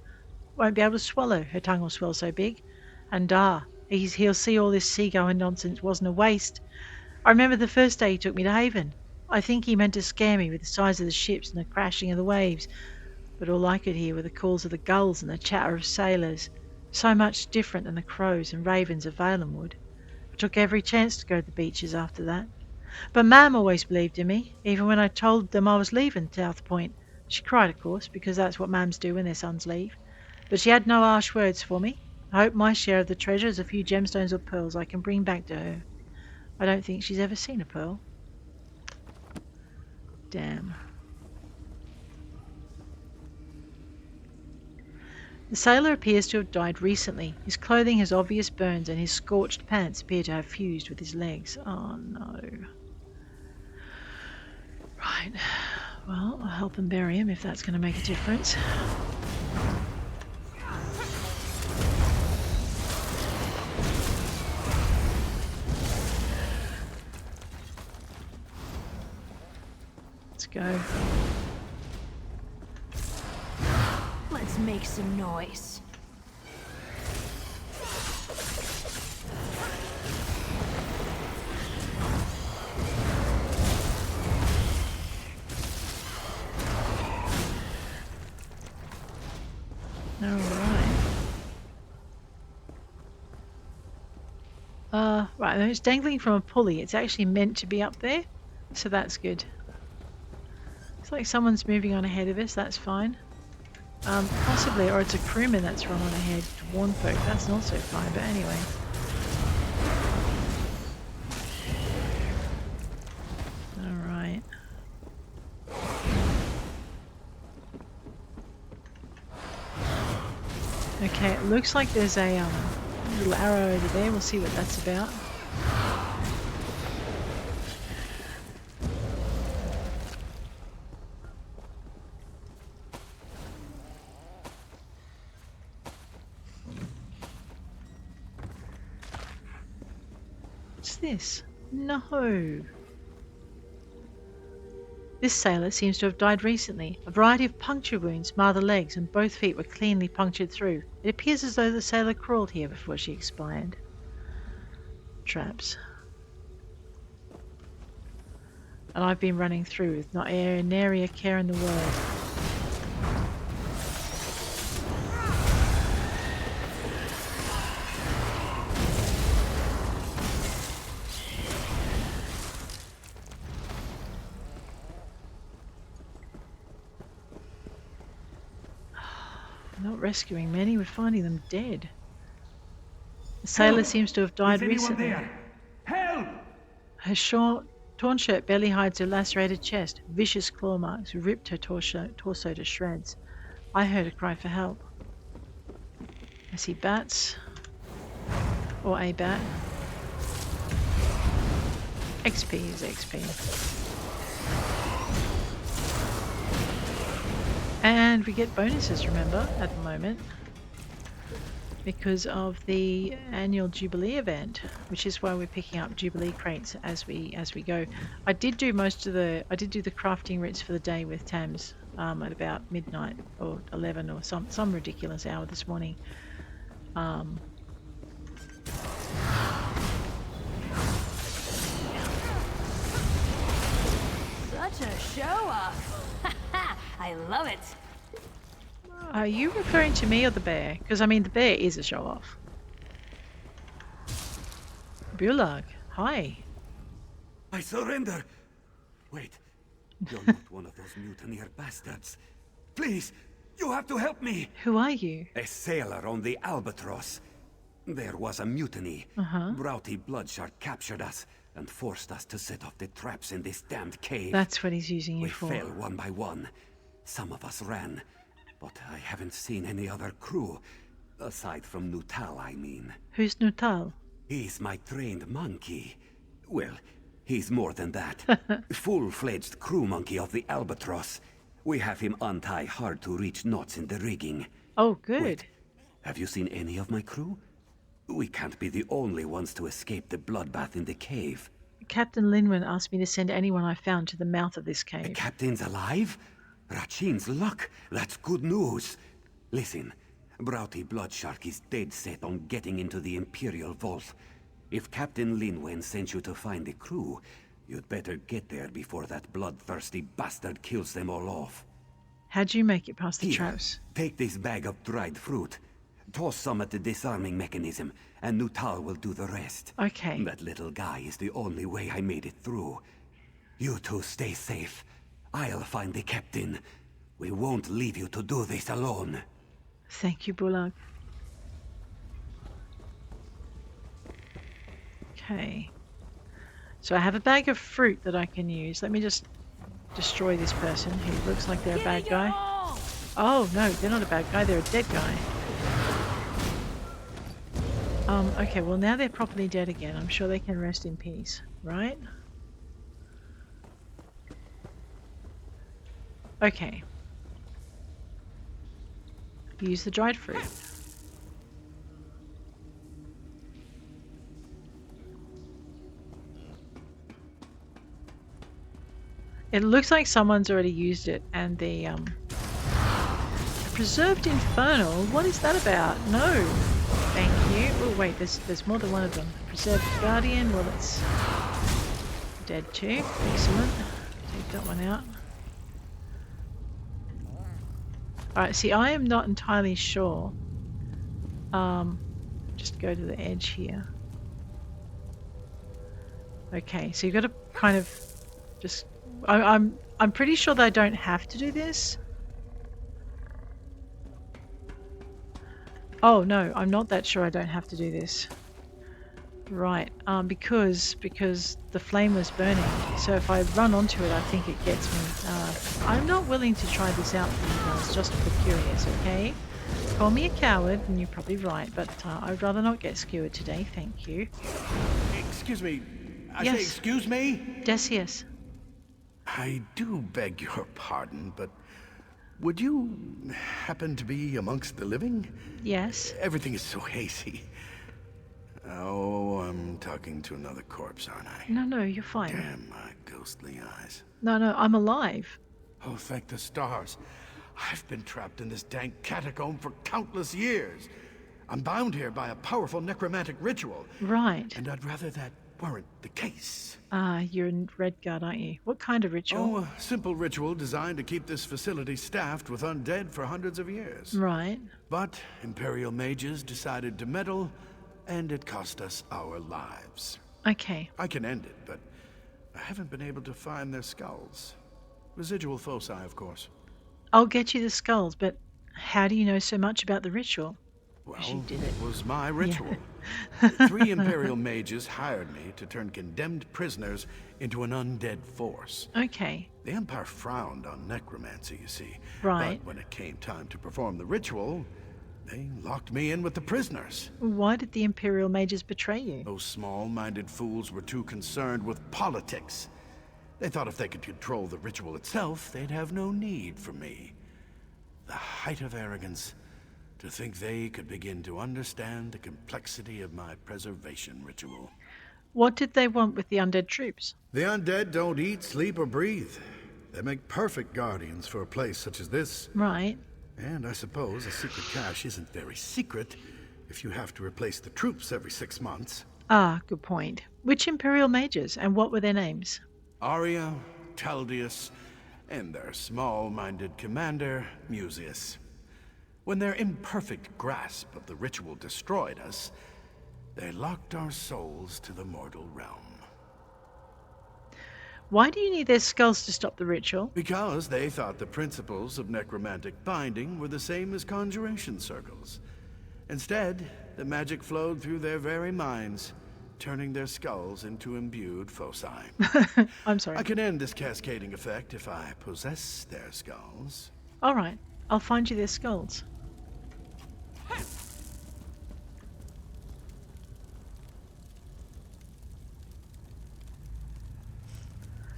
tongue will swell so big. And he'll see all this seagoing nonsense wasn't a waste. I remember the first day he took me to Haven. I think he meant to scare me with the size of the ships and the crashing of the waves, but all I could hear were the calls of the gulls and the chatter of sailors, so much different than the crows and ravens of Valenwood. I took every chance to go to the beaches after that. But Mam always believed in me, even when I told them I was leaving South Point. She cried, of course, because that's what Mams do when their sons leave. But she had no harsh words for me. I hope my share of the treasure is a few gemstones or pearls I can bring back to her. I don't think she's ever seen a pearl. Damn. The sailor appears to have died recently. His clothing has obvious burns and his scorched pants appear to have fused with his legs. Oh no. Right. Well, I'll help him bury him if that's going to make a difference. Let's go. Let's make some noise. Right, it's dangling from a pulley. It's actually meant to be up there, so that's good. It's like someone's moving on ahead of us. That's fine. Possibly, or it's a crewman that's run on ahead to warn folk. That's not so fine, but anyway. Alright. Okay, it looks like there's a little arrow over there. We'll see what that's about. What's this? No. This sailor seems to have died recently. A variety of puncture wounds mar the legs and both feet were cleanly punctured through. It appears as though the sailor crawled here before she expired. Traps. And I've been running through with not nary a care in the world. Not rescuing many, we're finding them dead. The sailor seems to have died recently. Help! Her torn shirt barely hides her lacerated chest. Vicious claw marks ripped her torso to shreds. I heard a cry for help. I see bats. Or a bat. XP is XP. And we get bonuses, remember, at the moment, because of the annual Jubilee event, which is why we're picking up Jubilee crates as we go. I did do the crafting writs for the day with Tams at about midnight or 11 or some ridiculous hour this morning. Such a show-off! I love it! Are you referring to me or the bear? Because, I mean, the bear is a show-off. Bulag, hi. I surrender! Wait, you're not one of those mutineer bastards. Please, You have to help me! Who are you? A sailor on the Albatross. There was a mutiny. Brauti Bloodshark captured us and forced us to set off the traps in this damned cave. That's what he's using you for. We fell one by one. Some of us ran, but I haven't seen any other crew. Aside from Nutal, I mean. Who's Nutal? He's my trained monkey. Well, he's more than that. Full-fledged crew monkey of the Albatross. We have him untie hard-to-reach knots in the rigging. Oh, good. Wait, have you seen any of my crew? We can't be the only ones to escape the bloodbath in the cave. Captain Linwen asked me to send anyone I found to the mouth of this cave. The captain's alive? Rachin's luck. That's good news. Listen, Brauti Bloodshark is dead set on getting into the Imperial Vault. If Captain Linwen sent you to find the crew, you'd better get there before that bloodthirsty bastard kills them all off. How'd you make it past the Here, traps? take this bag of dried fruit. Toss some at the disarming mechanism, and Nutal will do the rest. Okay. That little guy is the only way I made it through. You two stay safe. I'll find the captain. We won't leave you to do this alone. Thank you, Bulag. Okay. So I have a bag of fruit that I can use. Let me just destroy this person who looks like they're a bad guy. Oh, no, they're not a bad guy. They're a dead guy. Okay, well now they're properly dead again. I'm sure they can rest in peace, right? Okay. Use the dried fruit. It looks like someone's already used it, and the Preserved Infernal, what is that about? No. Thank you. Oh wait, there's more than one of them. Preserved Guardian, well it's dead too. Excellent. Take that one out. Alright, see I am not entirely sure. Just go to the edge here. Okay, so you've got to kind of just I'm pretty sure they don't have to do this. Oh no, I'm not that sure I don't have to do this. Right, because the flame was burning. So if I run onto it, I think it gets me. I'm not willing to try this out for you guys, just for curious, okay? Call me a coward, and you're probably right, but I'd rather not get skewered today, thank you. Excuse me. I Yes. say excuse me? Decius. I do beg your pardon, but would you happen to be amongst the living? Yes. Everything is so hazy. Oh, I'm talking to another corpse, aren't I? No, you're fine. Damn my ghostly eyes. No, I'm alive. Oh, thank the stars. I've been trapped in this dank catacomb for countless years. I'm bound here by a powerful necromantic ritual. Right. And I'd rather that weren't the case. You're in Redguard, aren't you? What kind of ritual? Oh, a simple ritual designed to keep this facility staffed with undead for hundreds of years. Right. But Imperial mages decided to meddle, and it cost us our lives. Okay. I can end it, but I haven't been able to find their skulls. Residual foci, of course. I'll get you the skulls, but how do you know so much about the ritual? Well, You did it. it was my ritual. Yeah. 3 Imperial mages hired me to turn condemned prisoners into an undead force. Okay. The Empire frowned on necromancy, you see. Right. But when it came time to perform the ritual, they locked me in with the prisoners. Why did the Imperial mages betray you? Those small-minded fools were too concerned with politics. They thought if they could control the ritual itself, they'd have no need for me. The height of arrogance, to think they could begin to understand the complexity of my preservation ritual. What did they want with the undead troops? The undead don't eat, sleep, or breathe. They make perfect guardians for a place such as this. Right. And I suppose a secret cache isn't very secret if you have to replace the troops every 6 months. Ah, good point. Which Imperial mages, and what were their names? Arria, Teldius, and their small-minded commander, Mucius. When their imperfect grasp of the ritual destroyed us, they locked our souls to the mortal realm. Why do you need their skulls to stop the ritual? Because they thought the principles of necromantic binding were the same as conjuration circles. Instead, the magic flowed through their very minds, turning their skulls into imbued foci. I'm sorry. I can end this cascading effect if I possess their skulls. All right, I'll find you their skulls.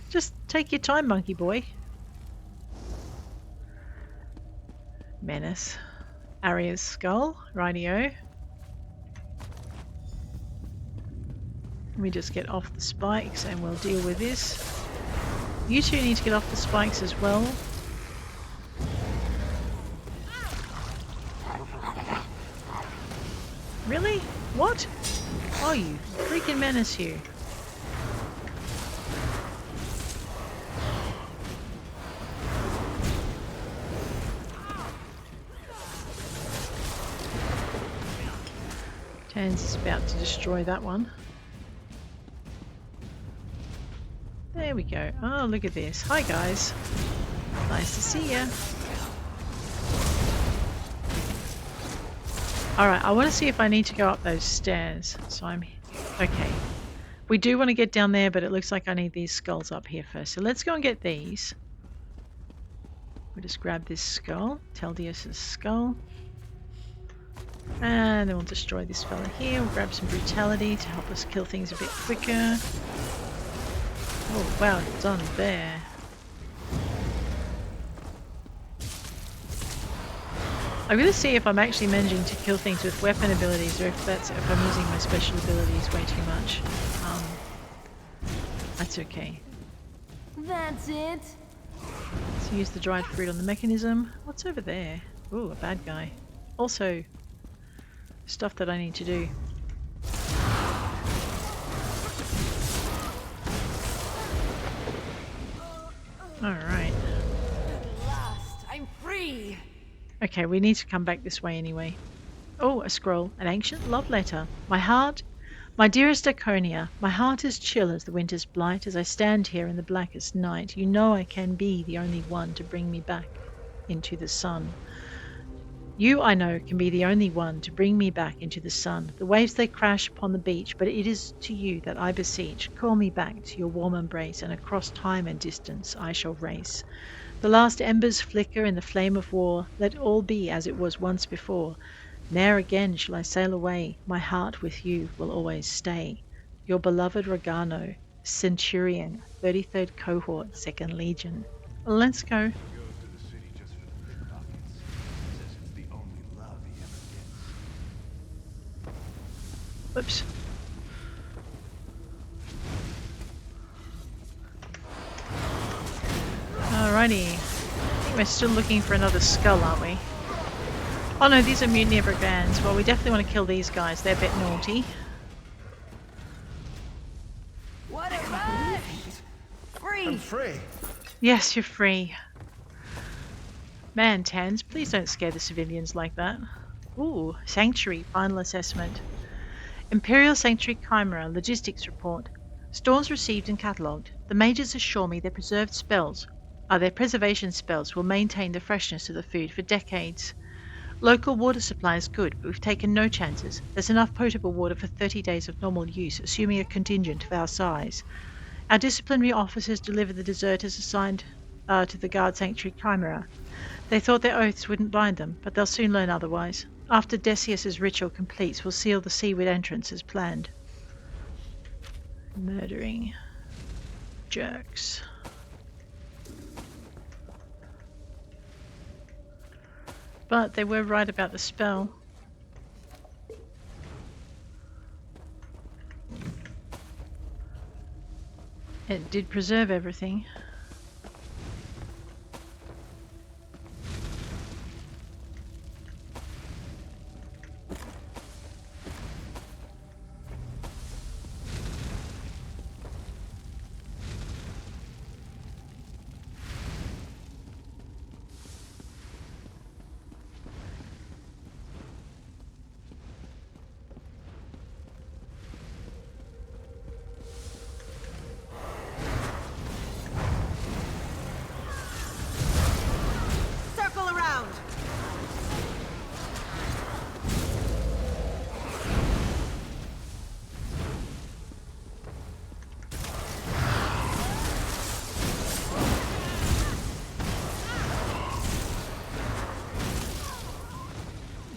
Just take your time, monkey boy. Menace. Arria's skull. Rightio. Let me just get off the spikes and we'll deal with this. You two need to get off the spikes as well. Really? What? Oh, you freaking menace, you. Tans is about to destroy that one. There we go. Oh, look at this. Hi, guys. Nice to see ya. Alright, I want to see if I need to go up those stairs. So I'm... Okay. We do want to get down there, but it looks like I need these skulls up here first. So let's go and get these. We'll just grab this skull. Teldius' skull. And then we'll destroy this fella here. We'll grab some brutality to help us kill things a bit quicker. Oh, well done there. I'm going to see if I'm actually managing to kill things with weapon abilities or if I'm using my special abilities way too much. That's okay. That's it. Let's use the dried fruit on the mechanism. What's over there? Ooh, a bad guy. Also, stuff that I need to do. Alright. At last, I'm free. Okay, we need to come back this way anyway. Oh, a scroll. An ancient love letter. My heart, my dearest Draconia, my heart is chill as the winter's blight. As I stand here in the blackest night, you know I can be the only one to bring me back into the sun. You, I know, can be the only one to bring me back into the sun. The waves they crash upon the beach, but it is to you that I beseech. Call me back to your warm embrace, and across time and distance I shall race. The last embers flicker in the flame of war. Let all be as it was once before. Ne'er again shall I sail away. My heart with you will always stay. Your beloved Regano, Centurion, 33rd Cohort, 2nd Legion. Let's go. Whoops. Alrighty. I think we're still looking for another skull, aren't we? Oh no, these are Mutiny Brigands. Well, we definitely want to kill these guys. They're a bit naughty. What a rush! Free! I'm free. Yes, you're free. Man, Tans, please don't scare the civilians like that. Ooh, Sanctuary, final assessment. Imperial Sanctuary Chimera, logistics report. Stores received and catalogued. The mages assure me their preservation spells will maintain the freshness of the food for decades. Local water supply is good, but we've taken no chances. There's enough potable water for 30 days of normal use, assuming a contingent of our size. Our disciplinary officers deliver the deserters assigned to the Guard Sanctuary Chimera. They thought their oaths wouldn't bind them, but they'll soon learn otherwise. After Decius' ritual completes, we'll seal the seaward entrance as planned. Murdering jerks. But they were right about the spell. It did preserve everything.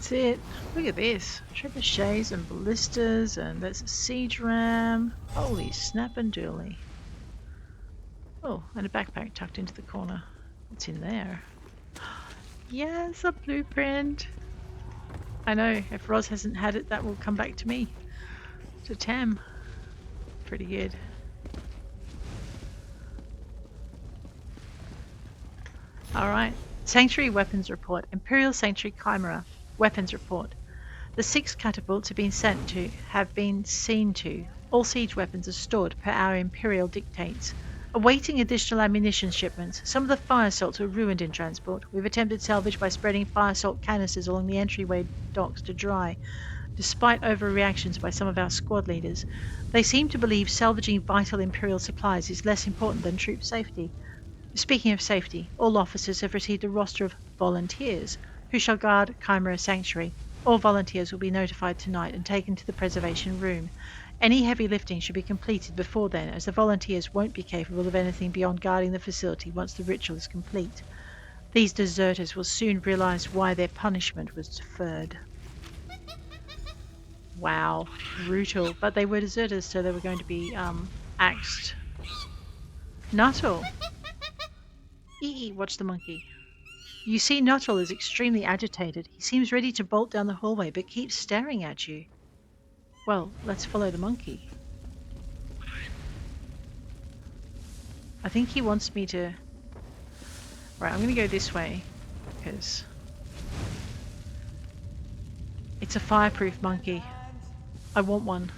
That's it. Look at this. Trebuchets and ballistas, and there's a siege ram. Holy snap and dooley. Oh, and a backpack tucked into the corner. What's in there? Yes, a blueprint. I know, if Roz hasn't had it, that will come back to me. To Tam. Pretty good. Alright. Sanctuary Weapons Report. Imperial Sanctuary Chimera. Weapons Report. The 6 catapults have been seen to. All siege weapons are stored per our Imperial dictates. Awaiting additional ammunition shipments. Some of the fire salts were ruined in transport. We've attempted salvage by spreading fire salt canisters along the entryway docks to dry. Despite overreactions by some of our squad leaders, they seem to believe salvaging vital Imperial supplies is less important than troop safety. Speaking of safety, all officers have received a roster of volunteers who shall guard Chimera Sanctuary. All volunteers will be notified tonight and taken to the preservation room. Any heavy lifting should be completed before then, as the volunteers won't be capable of anything beyond guarding the facility once the ritual is complete. These deserters will soon realize why their punishment was deferred. Wow, brutal. But they were deserters, so they were going to be axed. Nuttall. Watch the monkey. You see, Nuttall is extremely agitated. He seems ready to bolt down the hallway, but keeps staring at you. Well, let's follow the monkey. I think he wants me to... Right, I'm going to go this way, because it's a fireproof monkey. I want one.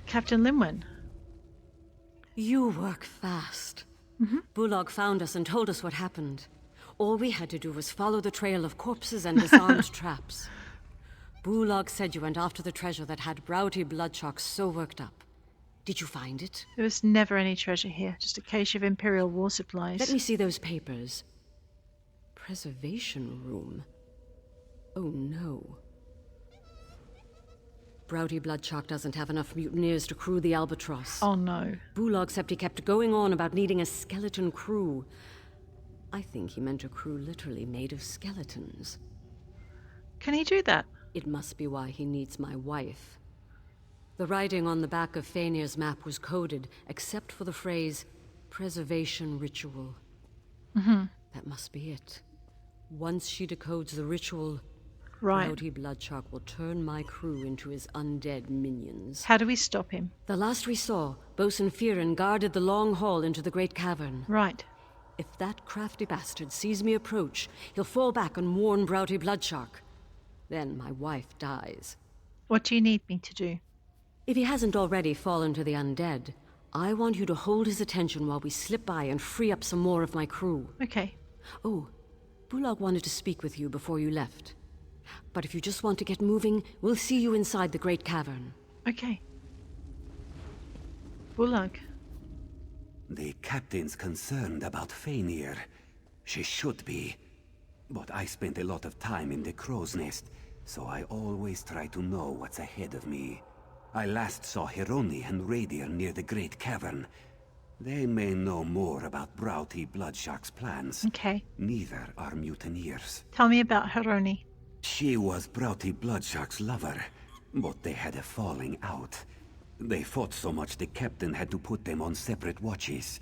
Captain Linwen. You work fast. Bulag found us and told us what happened. All we had to do was follow the trail of corpses and disarmed traps. Bulag said you went after the treasure that had Brauti Bloodshark so worked up. Did you find it? There was never any treasure here, just a cache of Imperial war supplies. Let me see those papers. Preservation room. Oh no. Brauti Bloodshark doesn't have enough mutineers to crew the Albatross. Oh no. Bulag Septi kept going on about needing a skeleton crew. I think he meant a crew literally made of skeletons. Can he do that? It must be why he needs my wife. The writing on the back of Faenir's map was coded, except for the phrase, preservation ritual. That must be it. Once she decodes the ritual, Brauti Bloodshark will turn my crew into his undead minions. How do we stop him? The last we saw, Bosun Firen guarded the long hall into the great cavern. Right. If that crafty bastard sees me approach, he'll fall back and warn Brauti Bloodshark. Then my wife dies. What do you need me to do? If he hasn't already fallen to the undead, I want you to hold his attention while we slip by and free up some more of my crew. Okay. Oh, Bulag wanted to speak with you before you left. But if you just want to get moving, we'll see you inside the great cavern. Okay. Bulag. The captain's concerned about Faenir. She should be. But I spent a lot of time in the crow's nest, so I always try to know what's ahead of me. I last saw Hironi and Raedir near the great cavern. They may know more about Brauti Bloodshark's plans. Okay. Neither are mutineers. Tell me about Hironi. She was Brauti Bloodshark's lover, but they had a falling out. They fought so much the captain had to put them on separate watches.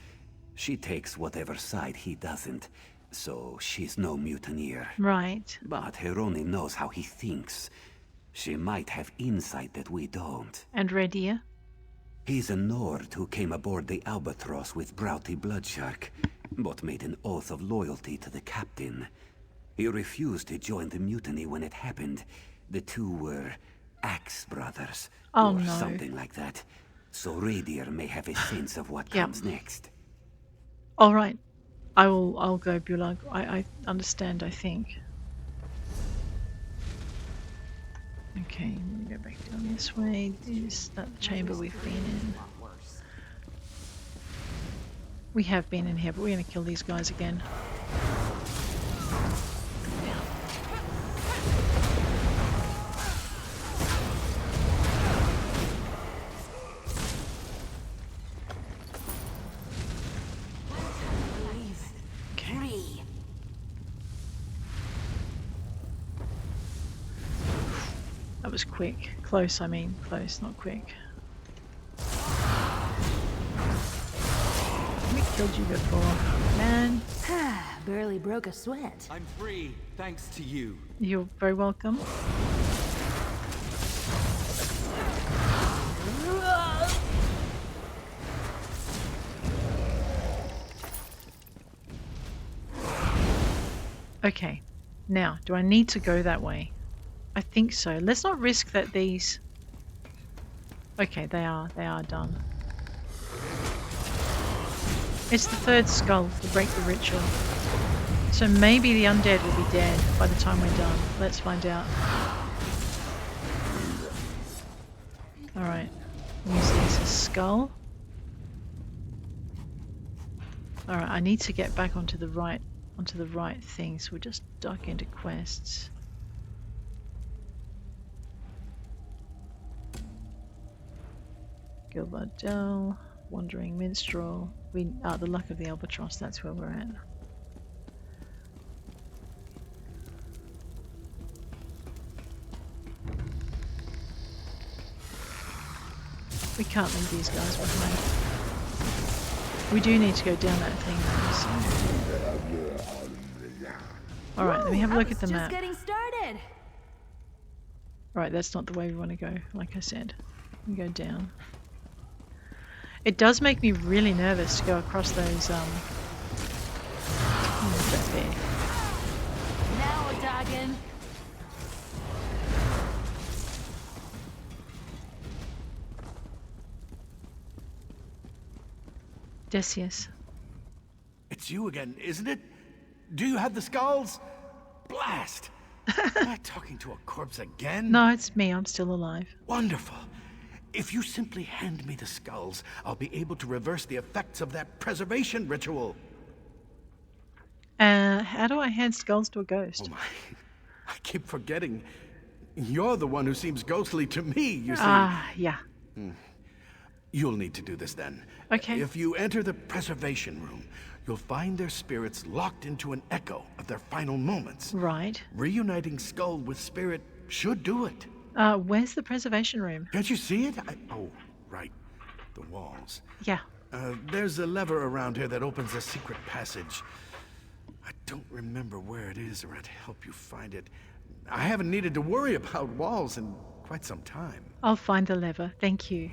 She takes whatever side he doesn't, so she's no mutineer. Right. But Hironi knows how he thinks. She might have insight that we don't. And Raedir? He's a Nord who came aboard the Albatross with Brauti Bloodshark, but made an oath of loyalty to the captain. He refused to join the mutiny when it happened. The two were Axe brothers, or something like that. So Raedir may have a sense of what comes next. All right. I'll go, Bulag. I understand, I think. Okay, I'm gonna go back down this way. Is that the chamber we've been in? We have been in here, but we're gonna kill these guys again. That was quick. Close, I mean. Close, not quick. We killed you before, man. Barely broke a sweat. I'm free, thanks to you. You're very welcome. Okay, now, do I need to go that way? I think so. Let's not risk that these... Okay, they are done. It's the third skull to break the ritual. So maybe the undead will be dead by the time we're done. Let's find out. Alright, use this as skull. Alright, I need to get back onto the right thing, so we'll just duck into quests. Gilbardell, Wandering Minstrel. The Luck of the Albatross, that's where we're at. We can't leave these guys behind. We do need to go down that thing though, so. Alright, let me have a look at the map. Just getting started. Alright, that's not the way we want to go, like I said. We go down. It does make me really nervous to go across those, that bit. Now we're talking. Decius. It's you again, isn't it? Do you have the skulls? Blast! Am I talking to a corpse again? No, it's me. I'm still alive. Wonderful. If you simply hand me the skulls, I'll be able to reverse the effects of that preservation ritual. How do I hand skulls to a ghost? Oh my. I keep forgetting. You're the one who seems ghostly to me, you see. Yeah. You'll need to do this then. Okay. If you enter the preservation room, you'll find their spirits locked into an echo of their final moments. Right. Reuniting skull with spirit should do it. Where's the preservation room? Can't you see it? Oh, right. The walls. Yeah. There's a lever around here that opens a secret passage. I don't remember where it is, or I'd help you find it. I haven't needed to worry about walls in quite some time. I'll find the lever. Thank you.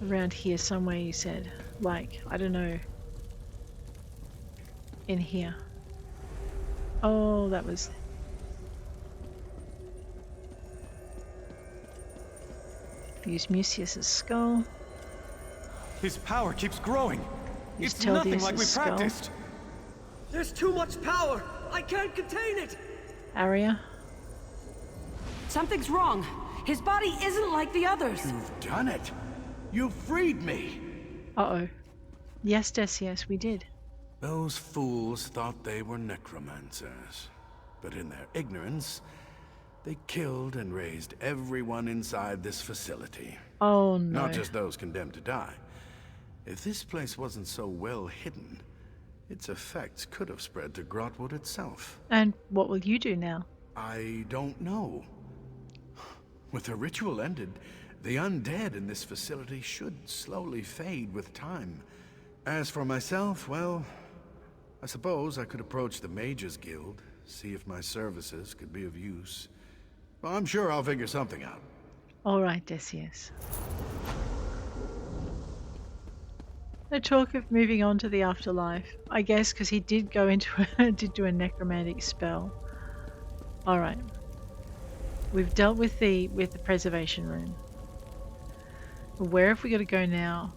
Around here somewhere, you said. Like, I don't know. In here. Oh, that was... Use Mucius's skull. His power keeps growing. Use It's nothing Teldius's like we skull. practiced. There's too much power! I can't contain it! Arria. Something's wrong. His body isn't like the others. You've done it. You freed me. Uh-oh. Yes, Decius, we did. Those fools thought they were necromancers. But in their ignorance, they killed and raised everyone inside this facility. Oh, no. Not just those condemned to die. If this place wasn't so well hidden, its effects could have spread to Grahtwood itself. And what will you do now? I don't know. With the ritual ended, the undead in this facility should slowly fade with time. As for myself, well, I suppose I could approach the Mages Guild, see if my services could be of use. Well, I'm sure I'll figure something out. All right, Decius. No talk of moving on to the afterlife. I guess because he did go into did do a necromantic spell. All right. We've dealt with the preservation room. Where have we got to go now?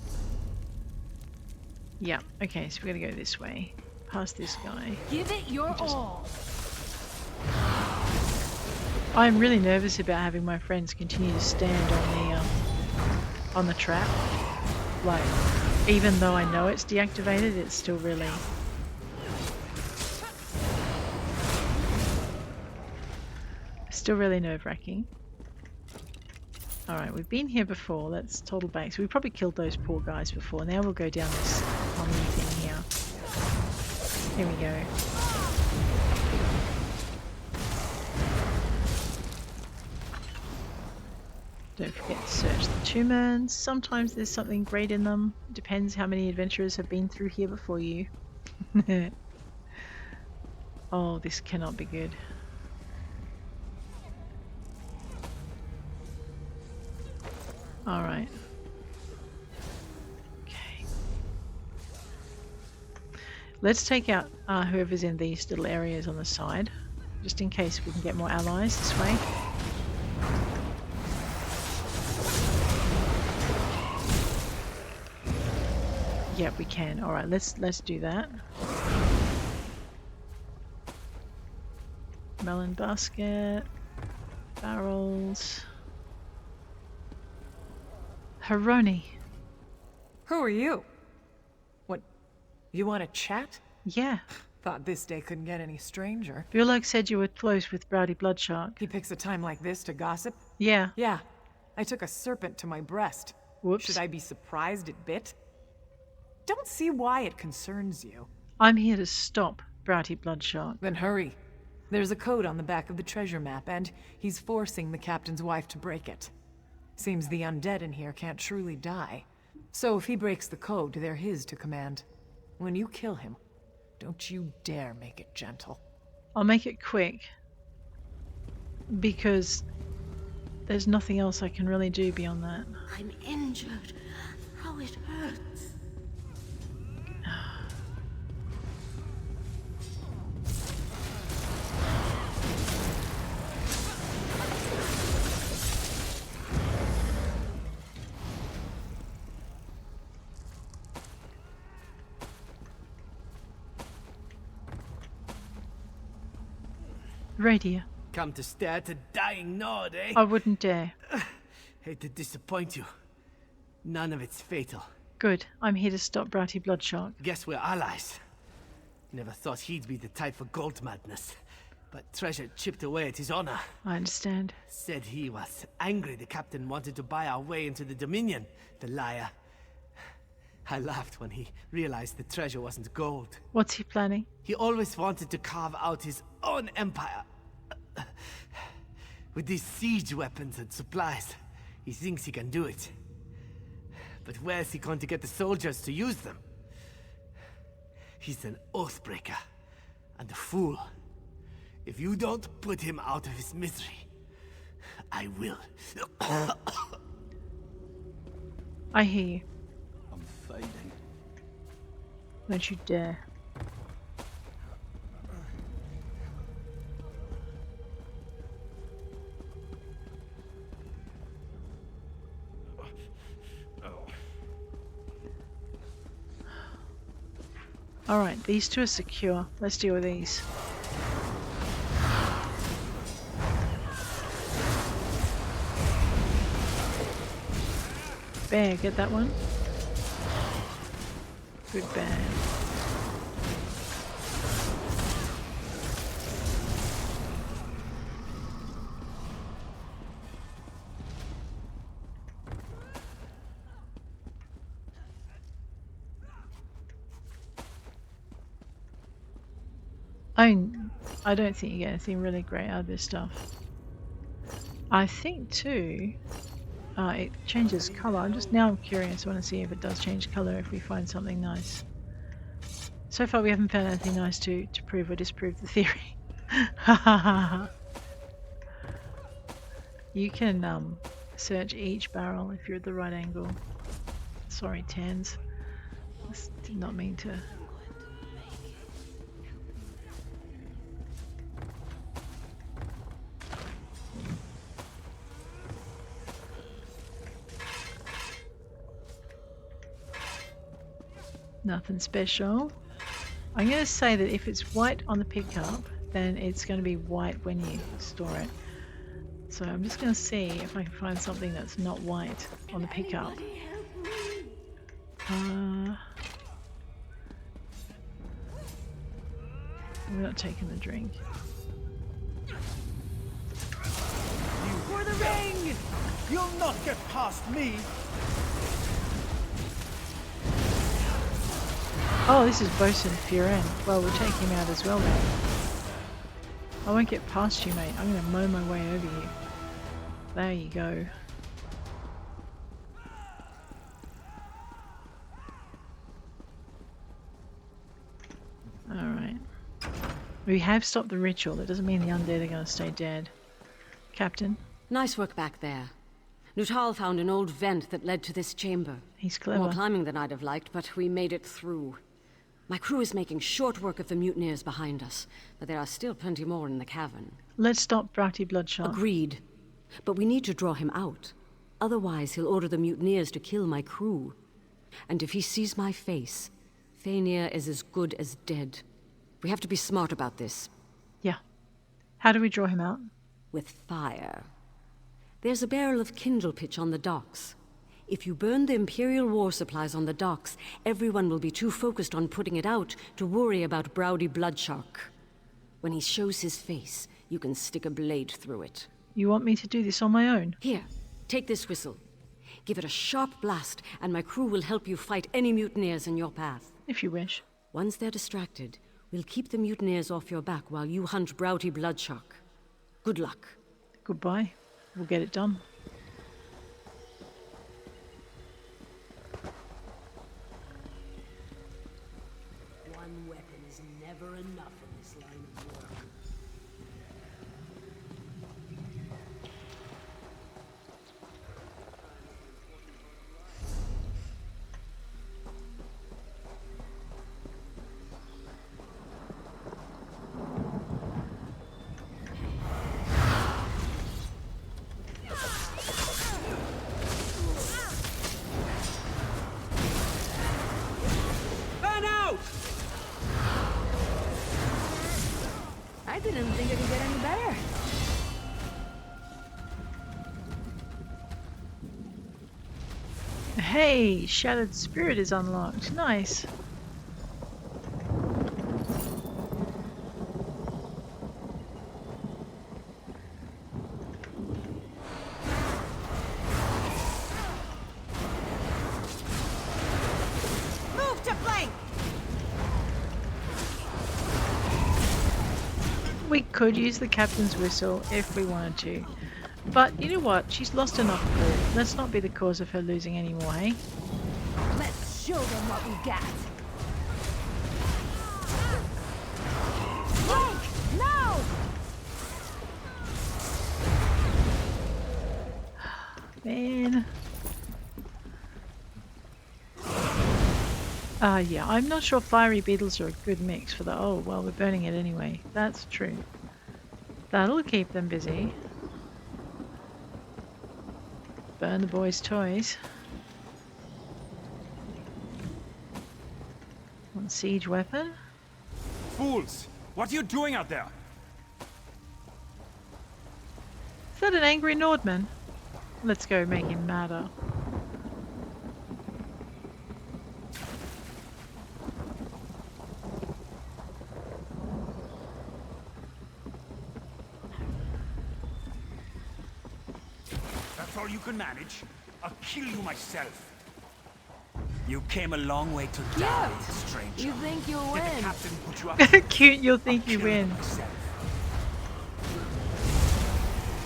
Yeah. Okay. So we got to go this way, past this guy. Give it your all. I'm really nervous about having my friends continue to stand on the trap. Like, even though I know it's deactivated, it's still really... Still really nerve-wracking. Alright, we've been here before. That's total banks. We probably killed those poor guys before. Now we'll go down this omni thing here. Here we go. Don't forget to search the tombs. Sometimes there's something great in them. It depends how many adventurers have been through here before you. Oh, this cannot be good. Alright. Okay. Let's take out whoever's in these little areas on the side, just in case we can get more allies this way. Yep, we can. Alright, let's do that. Melon basket. Barrels. Hironi. Who are you? What, you want to chat? Yeah. Thought this day couldn't get any stranger. Bulag said you were close with Brauti Bloodshark. He picks a time like this to gossip? Yeah. Yeah. I took a serpent to my breast. Whoops. Should I be surprised it bit? Don't see why it concerns you. I'm here to stop Brauti Bloodshark. Then hurry. There's a code on the back of the treasure map, and he's forcing the captain's wife to break it. Seems the undead in here can't truly die. So if he breaks the code, they're his to command. When you kill him, don't you dare make it gentle. I'll make it quick. Because there's nothing else I can really do beyond that. I'm injured. How it hurts. Raedir. Come to stare at a dying nod, eh? I wouldn't dare. Hate to disappoint you. None of it's fatal. Good. I'm here to stop Brauti Bloodshark. Guess we're allies. Never thought he'd be the type for gold madness. But treasure chipped away at his honor. I understand. Said he was angry the captain wanted to buy our way into the Dominion, the liar. I laughed when he realized the treasure wasn't gold. What's he planning? He always wanted to carve out his own empire. With these siege weapons and supplies, he thinks he can do it. But where's he going to get the soldiers to use them? He's an oathbreaker and a fool. If you don't put him out of his misery, I will. I hear you. I'm fading. Don't you dare. Alright, these two are secure. Let's deal with these. Bear, get that one. Good bear. I don't think you get anything really great out of this stuff. I think too, it changes colour. I'm curious. I want to see if it does change colour if we find something nice. So far we haven't found anything nice to prove or disprove the theory. You can search each barrel if you're at the right angle. Sorry, Tans. I did not mean to. Nothing special. I'm going to say that if it's white on the pickup, then it's going to be white when you store it. So I'm just going to see if I can find something that's not white on the pickup. I'm not taking the drink. For the ring! You'll not get past me! Oh, this is Bosun Firen. Well, we'll take him out as well then. I won't get past you, mate. I'm going to mow my way over you. There you go. We have stopped the ritual. That doesn't mean the undead are going to stay dead. Captain? Nice work back there. Nuttall found an old vent that led to this chamber. He's clever. More climbing than I'd have liked, but we made it through. My crew is making short work of the mutineers behind us, but there are still plenty more in the cavern. Let's stop Brauti Bloodshark. Agreed. But we need to draw him out. Otherwise, he'll order the mutineers to kill my crew. And if he sees my face, Faenir is as good as dead. We have to be smart about this. Yeah. How do we draw him out? With fire. There's a barrel of kindle pitch on the docks. If you burn the Imperial war supplies on the docks, everyone will be too focused on putting it out to worry about Brauti Bloodshark. When he shows his face, you can stick a blade through it. You want me to do this on my own? Here, take this whistle. Give it a sharp blast, and my crew will help you fight any mutineers in your path. If you wish. Once they're distracted, we'll keep the mutineers off your back while you hunt Brauti Bloodshark. Good luck. Goodbye. We'll get it done. One weapon is never enough in this line of work. I didn't think it could get any better. Hey, Shattered Spirit is unlocked. Nice. Move to flank! We could use the captain's whistle if we wanted to. But you know what? She's lost enough crew. Let's not be the cause of her losing any more, hey? Let's show them what we got. Flank! No! Man. Yeah, I'm not sure fiery beetles are a good mix for the... Oh, well, we're burning it anyway. That's true. That'll keep them busy. Burn the boys' toys. One siege weapon. Fools! What are you doing out there? Is that an angry Nordman? Let's go make him madder. That's all you can manage? I'll kill you myself. You came a long way to die, stranger. You think you'll Did win? the captain put you up? Cute, you'll think you win.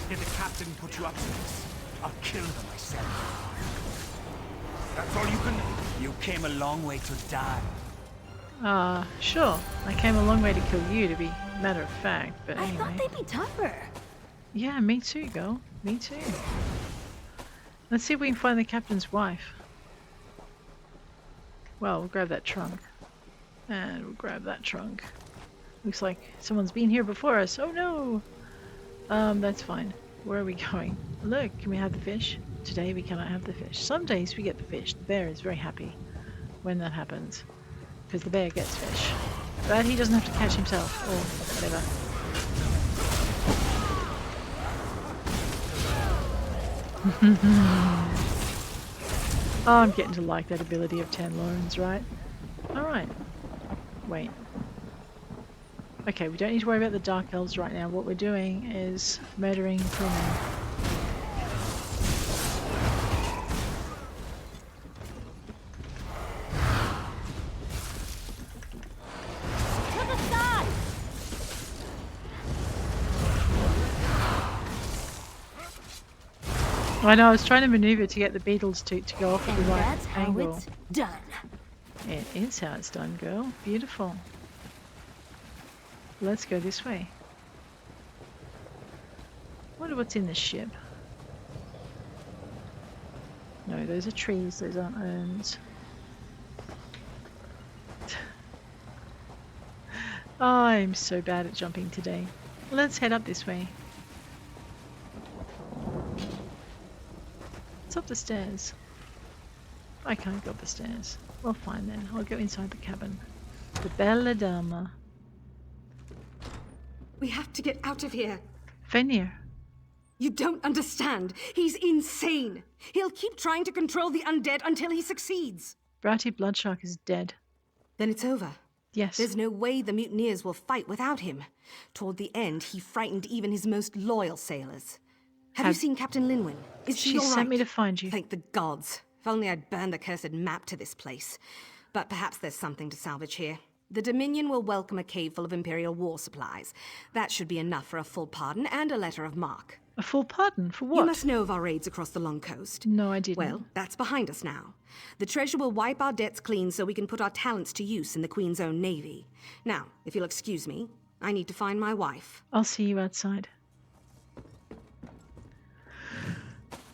Did the captain put you up to this? I'll kill them myself. That's all you can... You came a long way to die. Sure. I came a long way to kill you, to be matter of fact, but I anyway. thought they'd be tougher. Yeah, me too, girl. Me too. Let's see if we can find the captain's wife. Well, we'll grab that trunk. And we'll grab that trunk. Looks like someone's been here before us. Oh no! That's fine. Where are we going? Look, can we have the fish? Today we cannot have the fish. Some days we get the fish. The bear is very happy when that happens. Because the bear gets fish. But he doesn't have to catch himself, or whatever. Oh, I'm getting to like that ability of 10 loans, right? Alright. Wait. Okay, we don't need to worry about the Dark Elves right now. What we're doing is murdering Crewman. To the side! I know, I was trying to maneuver to get the beetles to go off at the And right that's how angle. it's done. It is how it's done, girl. Beautiful. Let's go this way. Wonder what's in this ship. No, those are trees, those aren't urns. I'm so bad at jumping today. Let's head up this way. It's up the stairs. I can't go up the stairs. Well, fine then. I'll go inside the cabin. The Bella Dama. We have to get out of here. Fenrir. You don't understand. He's insane. He'll keep trying to control the undead until he succeeds. Brauti Bloodshark is dead. Then it's over. Yes. There's no way the mutineers will fight without him. Toward the end, he frightened even his most loyal sailors. Have you seen Captain Linwen? Is she all right? She sent me to find you. Thank the gods. If only I'd burned the cursed map to this place. But perhaps there's something to salvage here. The Dominion will welcome a cave full of Imperial war supplies. That should be enough for a full pardon and a letter of marque. A full pardon? For what? You must know of our raids across the Long Coast. No, I didn't. Well, that's behind us now. The treasure will wipe our debts clean so we can put our talents to use in the Queen's own navy. Now, if you'll excuse me, I need to find my wife. I'll see you outside.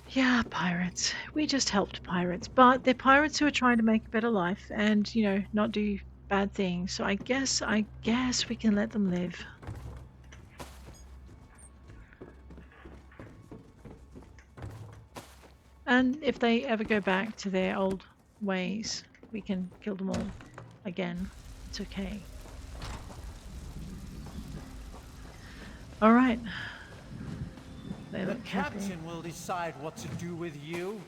Yeah, pirates. We just helped pirates. But they're pirates who are trying to make a better life and, you know, not do bad things. So I guess we can let them live. And if they ever go back to their old ways, we can kill them all again. It's okay. Alright. They look happy. The captain will decide what to do with you.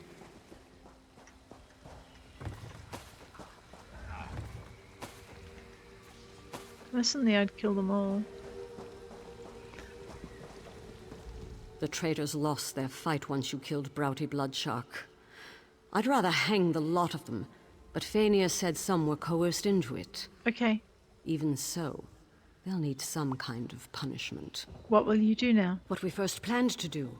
Listen, I'd kill them all. The traitors lost their fight once you killed Brauti Bloodshark. I'd rather hang the lot of them, but Fenrir said some were coerced into it. Okay. Even so, they'll need some kind of punishment. What will you do now? What we first planned to do.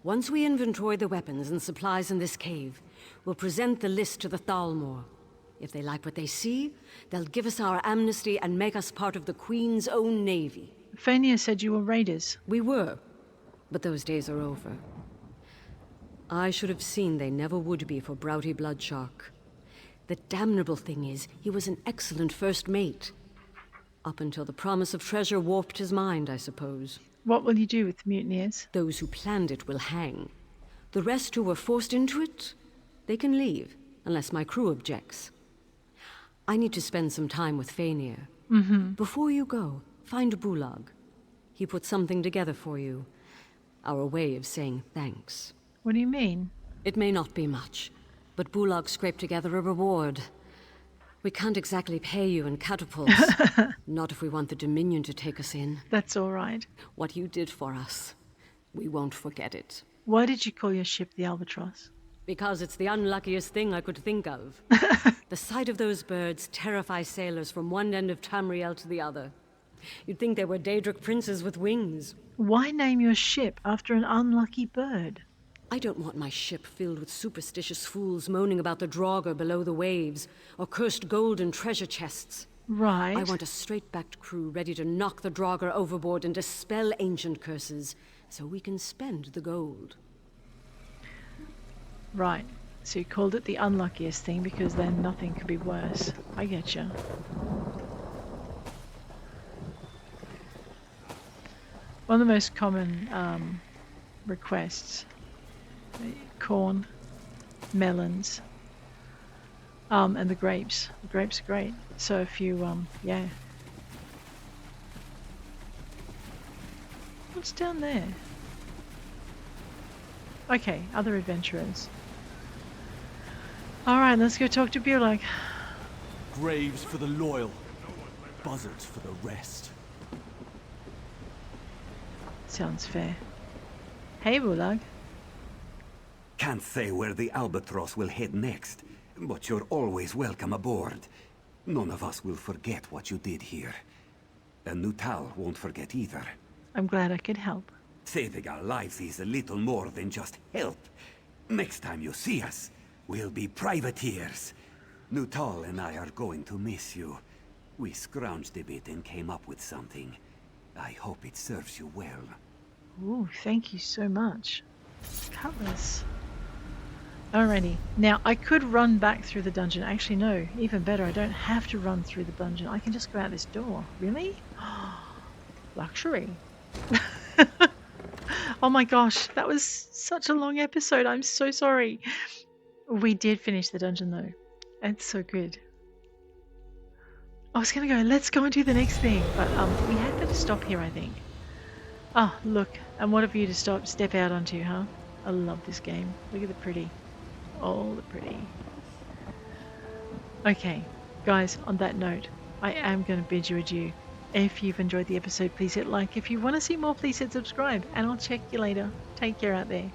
Once we inventory the weapons and supplies in this cave, we'll present the list to the Thalmor. If they like what they see, they'll give us our amnesty and make us part of the Queen's own navy. Fenrir said you were raiders. We were. But those days are over. I should have seen they never would be for Brauti Bloodshark. The damnable thing is, he was an excellent first mate. Up until the promise of treasure warped his mind, I suppose. What will you do with the mutineers? Those who planned it will hang. The rest who were forced into it, they can leave, unless my crew objects. I need to spend some time with Fenrir. Before you go, find Bulag. He put something together for you. Our way of saying thanks. What do you mean? It may not be much, but Bulag scraped together a reward. We can't exactly pay you in catapults. Not if we want the Dominion to take us in. That's all right. What you did for us, we won't forget it. Why did you call your ship the Albatross? Because it's the unluckiest thing I could think of. The sight of those birds terrifies sailors from one end of Tamrien to the other. You'd think they were Daedric princes with wings. Why name your ship after an unlucky bird? I don't want my ship filled with superstitious fools moaning about the Draugr below the waves, or cursed gold and treasure chests. Right. I want a straight-backed crew ready to knock the Draugr overboard and dispel ancient curses, so we can spend the gold. Right. So you called it the unluckiest thing because then nothing could be worse. I getcha. One of the most common requests, corn, melons, and the grapes. The grapes are great. So if you, yeah. What's down there? Okay, other adventurers. Alright, let's go talk to Bulag. Graves for the loyal, buzzards for the rest. Sounds fair. Hey, Bulag. Can't say where the Albatross will head next, but you're always welcome aboard. None of us will forget what you did here. And Nutal won't forget either. I'm glad I could help. Saving our lives is a little more than just help. Next time you see us, we'll be privateers. Nutal and I are going to miss you. We scrounged a bit and came up with something. I hope it serves you well. Ooh, thank you so much. Cutlass. Alrighty. Now, I could run back through the dungeon. Actually, no. Even better, I don't have to run through the dungeon. I can just go out this door. Really? Luxury. Oh my gosh, that was such a long episode. I'm so sorry. We did finish the dungeon, though. It's so good. I was going to go, let's go and do the next thing. But we had better stop here, I think. Oh, look. And what have you to step out onto, huh? I love this game. Look at the pretty. Oh, the pretty. Okay, guys, on that note, I am going to bid you adieu. If you've enjoyed the episode, please hit like. If you want to see more, please hit subscribe. And I'll check you later. Take care out there.